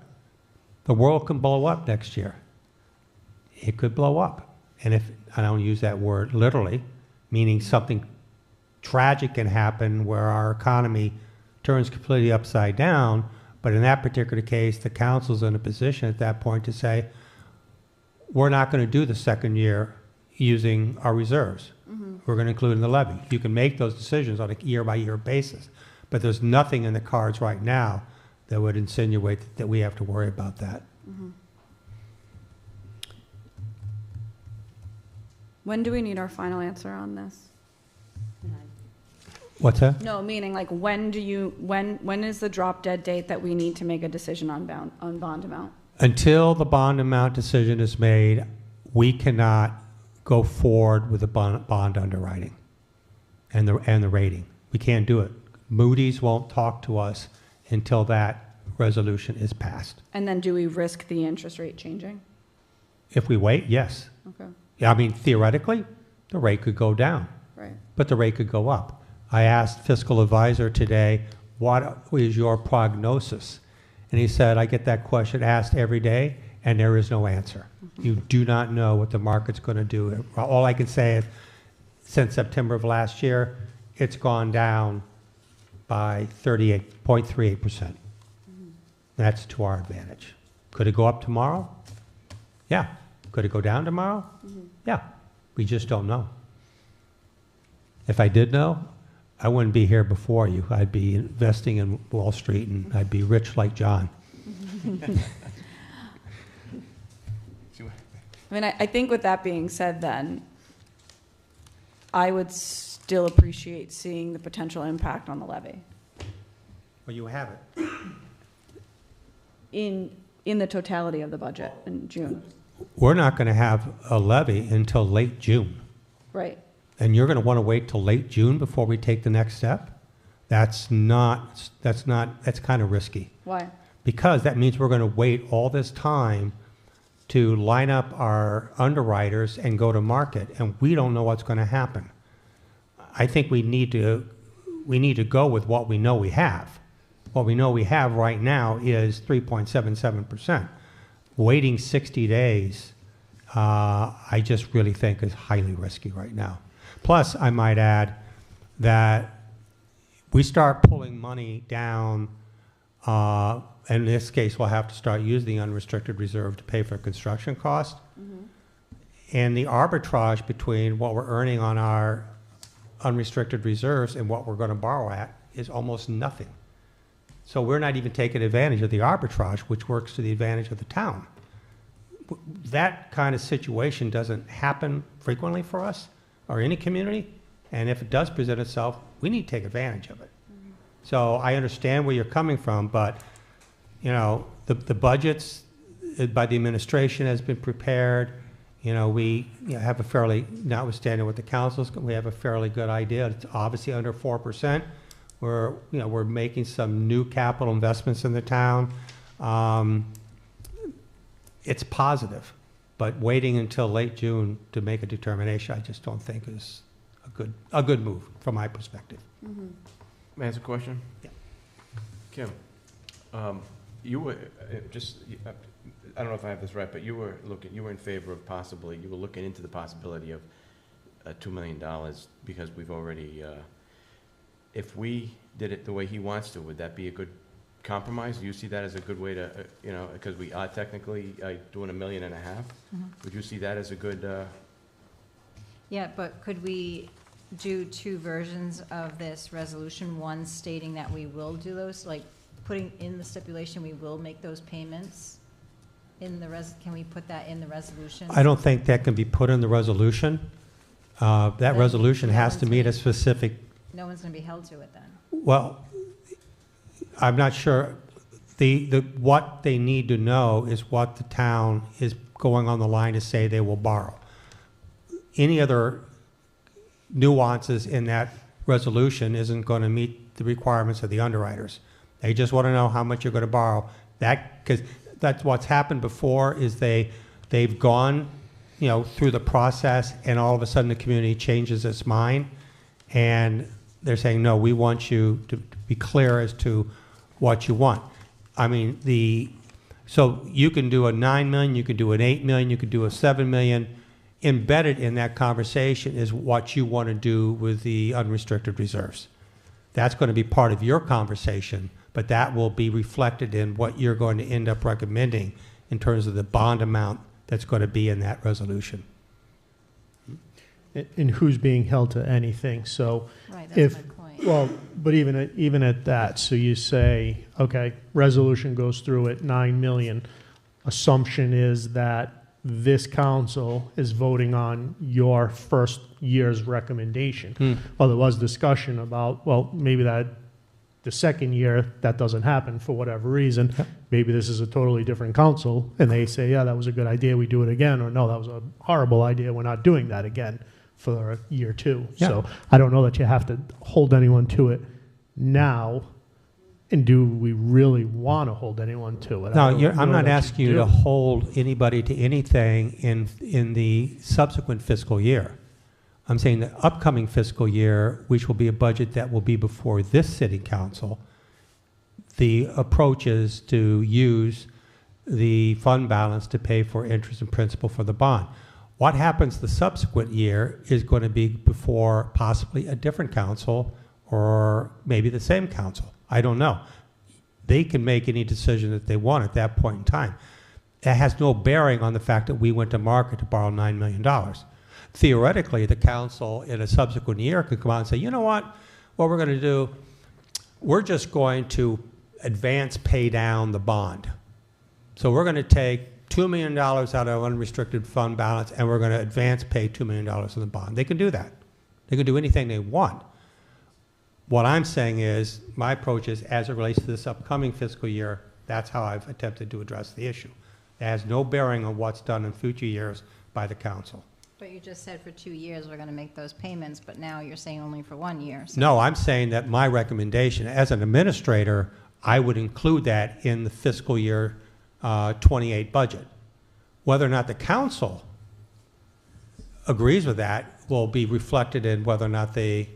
the world can blow up next year. It could blow up. And if, I don't use that word literally, meaning something tragic can happen where our economy turns completely upside down, but in that particular case, the council's in a position at that point to say, we're not going to do the second year using our reserves. We're going to include in the levy. You can make those decisions on a year-by-year basis, but there's nothing in the cards right now that would insinuate that we have to worry about that. When do we need our final answer on this? What's that? No, meaning like when is the drop dead date that we need to make a decision on bond amount? Until the bond amount decision is made, we cannot go forward with the bond underwriting and the rating. We can't do it. Moody's won't talk to us until that resolution is passed. And then do we risk the interest rate changing? If we wait, yes. Okay, I mean, theoretically, the rate could go down, right. but the rate could go up. I asked fiscal advisor today, what is your prognosis? And he said, I get that question asked every day, and there is no answer. You do not know what the market's going to do. All I can say is, since September of last year, it's gone down by 38.38%. That's to our advantage. Could it go up tomorrow? Yeah. Could it go down tomorrow? Yeah. We just don't know. If I did know, I wouldn't be here before you. I'd be investing in Wall Street, and I'd be rich like John. I mean, I think with that being said then, I would still appreciate seeing the potential impact on the levy Well, you have it. in the totality of the budget in June. We're not going to have a levy until late June. Right. And you're going to want to wait till late June before we take the next step? That's kind of risky. Why? Because that means we're going to wait all this time to line up our underwriters and go to market, and we don't know what's going to happen. I think we need to go with what we know we have. What we know we have right now is 3.77%. Waiting 60 days, I just really think is highly risky right now. Plus, I might add that we start pulling money down, in this case, we'll have to start using the unrestricted reserve to pay for construction costs. And the arbitrage between what we're earning on our unrestricted reserves and what we're going to borrow at is almost nothing. So we're not even taking advantage of the arbitrage, which works to the advantage of the town. That kind of situation doesn't happen frequently for us or any community, and if it does present itself, we need to take advantage of it. So I understand where you're coming from, but you know, the budgets by the administration has been prepared. You know, we have a fairly, notwithstanding what the council's, we have a fairly good idea. It's obviously under 4%. We're making some new capital investments in the town. It's positive, but waiting until late June to make a determination, I just don't think is a good move from my perspective. May I ask a question? Yeah. Kim, you were I don't know if I have this right, but you were in favor of you were looking into the possibility of $2 million because we've already if we did it the way he wants to, would that be a good compromise? Do you see that as a good way to, because we are technically doing $1.5 million? Would you see that as a good, Yeah, but could we do two versions of this resolution? One stating that we will do those, like putting in the stipulation, we will make those payments in the can we put that in the resolution? I don't think that can be put in the resolution. That Then resolution no has one's to meet gonna- a specific, No one's going to be held to it then. well, I'm not sure. What they need to know is what the town is going on the line to say they will borrow. Any other nuances in that resolution isn't going to meet the requirements of the underwriters. They just want to know how much you're going to borrow. Because that's what's happened before is they've gone, through the process, and all of a sudden the community changes its mind, and they're saying, no, we want you to be clear as to what you want. I mean, so you can do a $9 million, you could do an $8 million, you could do a $7 million. Embedded in that conversation is what you want to do with the unrestricted reserves. That's going to be part of your conversation, but that will be reflected in what you're going to end up recommending in terms of the bond amount that's going to be in that resolution. And who's being held to anything. So Right, that's my point. well, but even at that, so you say, okay, resolution goes through at 9 million. Assumption is that this council is voting on your first year's recommendation. Well, there was discussion about, well, maybe that the second year that doesn't happen for whatever reason. Maybe this is a totally different council, and they say, yeah, that was a good idea, we do it again, or no, that was a horrible idea, we're not doing that again for year two. Yeah. So I don't know that you have to hold anyone to it now. And do we really want to hold anyone to it? No, I don't I'm know not that asking you do. to hold anybody to anything in the subsequent fiscal year. I'm saying the upcoming fiscal year, which will be a budget that will be before this city council, the approach is to use the fund balance to pay for interest and principal for the bond. What happens the subsequent year is going to be before possibly a different council or maybe the same council. I don't know. They can make any decision that they want at that point in time. That has no bearing on the fact that we went to market to borrow $9 million. Theoretically, the council in a subsequent year could come out and say, you know what we're going to do, we're just going to advance pay down the bond. So we're going to take $2 million out of unrestricted fund balance, and we're going to advance pay $2 million in the bond. They can do that. They can do anything they want. What I'm saying is, my approach is, as it relates to this upcoming fiscal year, that's how I've attempted to address the issue. It has no bearing on what's done in future years by the council. But you just said for 2 years we're going to make those payments, but now you're saying only for 1 year. So No, I'm saying that my recommendation, as an administrator, I would include that in the fiscal year 28 budget. Whether or not the council agrees with that will be reflected in whether or not they,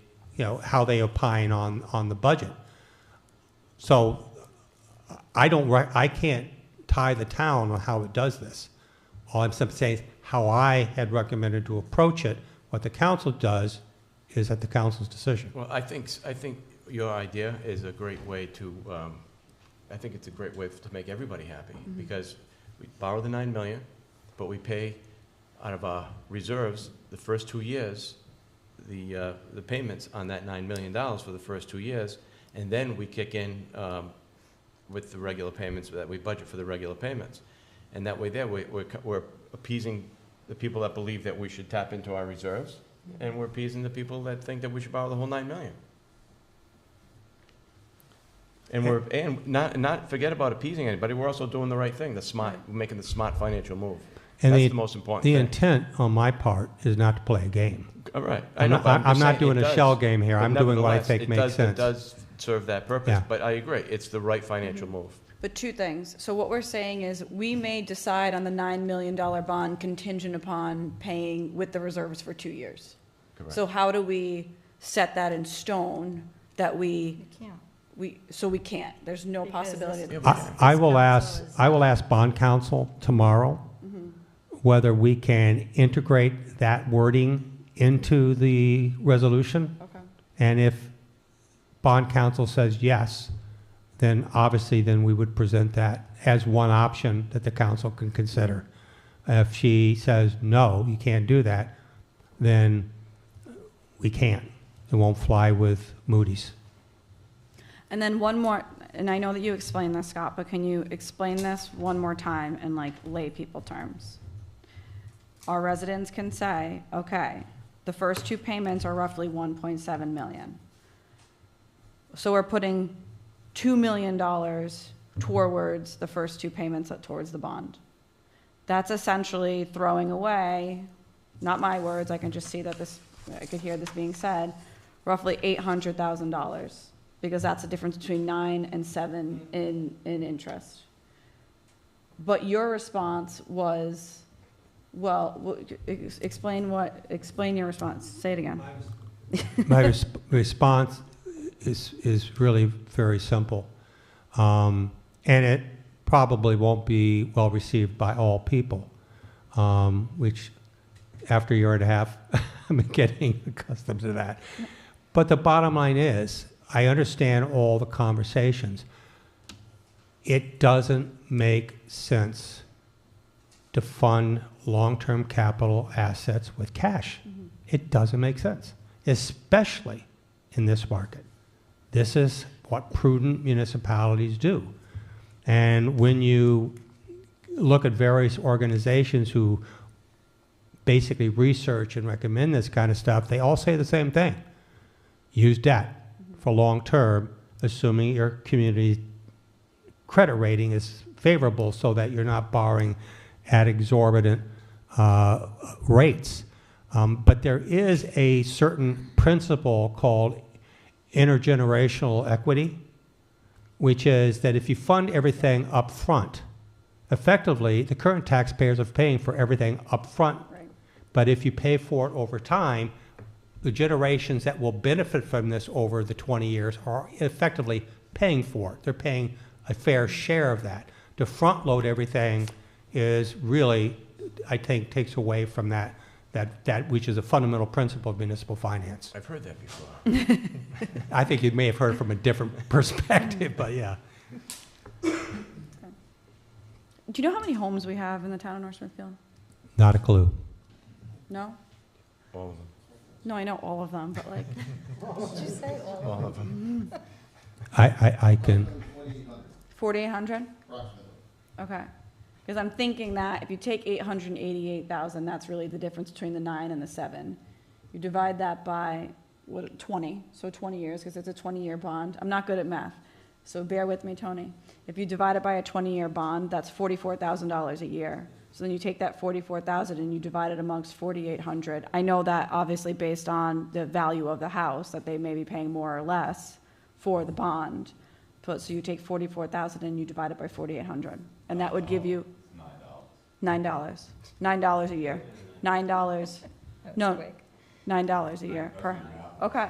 how they opine on the budget. So I can't tie the town on how it does this. All I'm simply saying is how I had recommended to approach it. What the council does is at the council's decision. well, I think your idea is a great way to, I think it's a great way to make everybody happy, because we borrow the 9 million, but we pay out of our reserves the first 2 years, the payments on that $9 million for the first 2 years, and then we kick in with the regular payments that we budget for the regular payments. And that way there, we're appeasing the people that believe that we should tap into our reserves, and we're appeasing the people that think that we should borrow the whole 9 million. And not forget about appeasing anybody, we're also doing the right thing, we're making the smart financial move. And That's the most important the thing. intent on my part is not to play a game. All right. I'm not doing a shell game here. I'm doing what I think makes sense. It does serve that purpose, Yeah. but I agree, it's the right financial move. But two things. So what we're saying is we may decide on the $9 million bond contingent upon paying with the reserves for 2 years. Correct. So how do we set that in stone that you can't. we can't? There's no Because possibility. this- Of I will council is- ask bond counsel tomorrow whether we can integrate that wording into the resolution. Okay. And if bond counsel says yes, then obviously then we would present that as one option that the council can consider. If she says, no, you can't do that, then we can't. It won't fly with Moody's. And then one more, and I know that you explained this, Scott, but can you explain this one more time in like lay people terms? Our residents can say, okay, the first 2 payments are roughly 1.7 million. So we're putting $2 million towards the first 2 payments towards the bond. That's essentially throwing away, not my words, I can just see that this, I could hear this being said, roughly $800,000, because that's the difference between 9 and 7 in interest. But your response was, well, explain your response. Say it again. My response is really very simple. And it probably won't be well received by all people, which after a year and a half, I'm getting accustomed to that. But the bottom line is, I understand all the conversations. It doesn't make sense to fund long-term capital assets with cash. It doesn't make sense, especially in this market. This is what prudent municipalities do. And when you look at various organizations who basically research and recommend this kind of stuff, they all say the same thing. Use debt for long term, assuming your community credit rating is favorable so that you're not borrowing at exorbitant rates. But there is a certain principle called intergenerational equity, which is that if you fund everything up front, effectively the current taxpayers are paying for everything up front. Right. But if you pay for it over time, the generations that will benefit from this over the 20 years are effectively paying for it. They're paying a fair share of that. To front load everything is really, I think, takes away from that which is a fundamental principle of municipal finance. I've heard that before. I think you may have heard it from a different perspective, but yeah. Do you know how many homes we have in the town of North Smithfield? Not a clue. No? All of them. No, I know all of them, but like, All of them. I can, 4,800? Okay. Because I'm thinking that if you take 888,000, that's really the difference between the 9 and the 7. You divide that by, 20, so 20 years, because it's a 20-year bond. I'm not good at math, so bear with me, Tony. If you divide it by a 20-year bond, that's $44,000 a year. So then you take that 44,000 and you divide it amongst 4,800. I know that obviously based on the value of the house, that they may be paying more or less for the bond. But, so you take 44,000 and you divide it by 4,800. And that would give you $9. $9 a year. $9. No, $9 a year per, okay.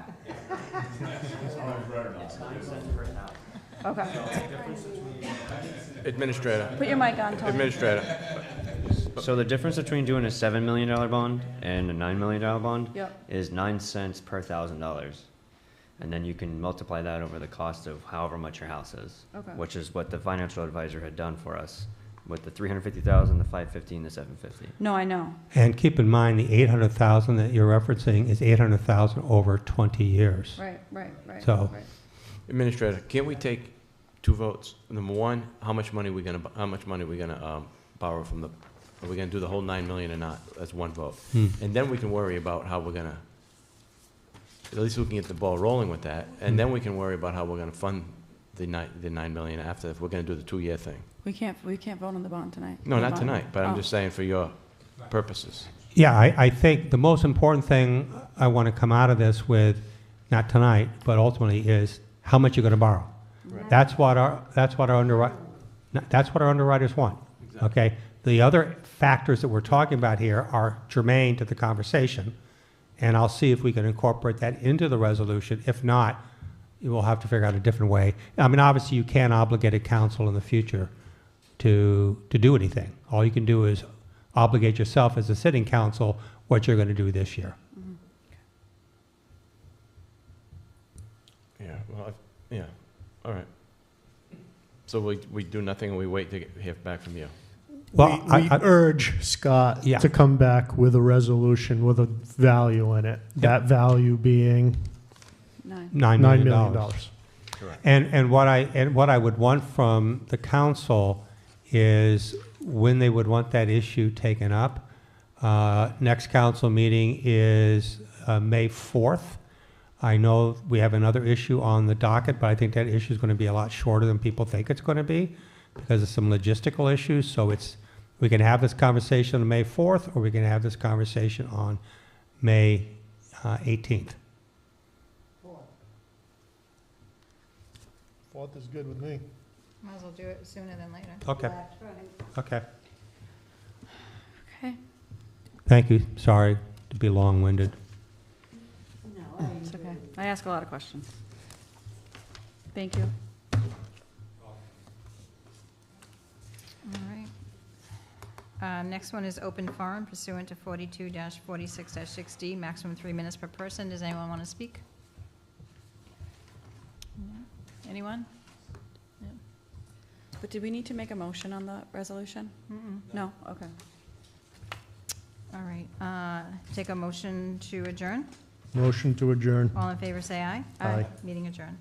Okay. Administrator. Put your mic on, Tony. Administrator. So the difference between doing a $7 million bond and a $9 million bond Yep. is 9 cents per $1,000. And then you can multiply that over the cost of however much your house is, Okay. which is what the financial advisor had done for us with the 350,000, the 550, and the 750. No, I know. and keep in mind the 800,000 that you're referencing is 800,000 over 20 years. Right. So- right. Administrator, can't we take 2 votes? Number one, how much money we gonna borrow from the? Are we gonna do the whole 9 million or not? That's one vote, and then we can worry about how we're gonna. At least we can get the ball rolling with that, and then we can worry about how we're gonna fund the 9 million after, if we're gonna do the 2-year thing. We can't vote on the bond tonight. No, The not bond. tonight, but I'm Oh. just saying for your purposes. Yeah, I think the most important thing I want to come out of this with, not tonight, but ultimately, is how much you're going to borrow. That's what our underwriters want. Okay. The other factors that we're talking about here are germane to the conversation, and I'll see if we can incorporate that into the resolution. If not, you will have to figure out a different way. I mean, obviously, you can't obligate a council in the future to do anything. All you can do is obligate yourself as a sitting council what you're going to do this year. Yeah, well, yeah, all right. So we do nothing and we wait to hear back from you? Well, We urge Scott Yeah. to come back with a resolution with a value in it. That value being Nine. $9 $9 million. million. Correct. And what I would want from the council is when they would want that issue taken up. Next council meeting is May 4th. I know we have another issue on the docket, but I think that issue is going to be a lot shorter than people think it's going to be because of some logistical issues. So we can have this conversation on May 4th, or we can have this conversation on May 18th. Fourth is good with me. Might as well do it sooner than later. Okay, That's right. okay. Okay, Thank you. Sorry to be long-winded. No, I it's enjoyed okay. it. I ask a lot of questions. Thank you. All right. Next one is open forum pursuant to 42-46-6D, maximum 3 minutes per person. Does anyone want to speak? No? Anyone? But did we need to make a motion on the resolution? No, okay. All right. Take a motion to adjourn. Motion to adjourn. All in favor, say aye. Aye. Meeting adjourned.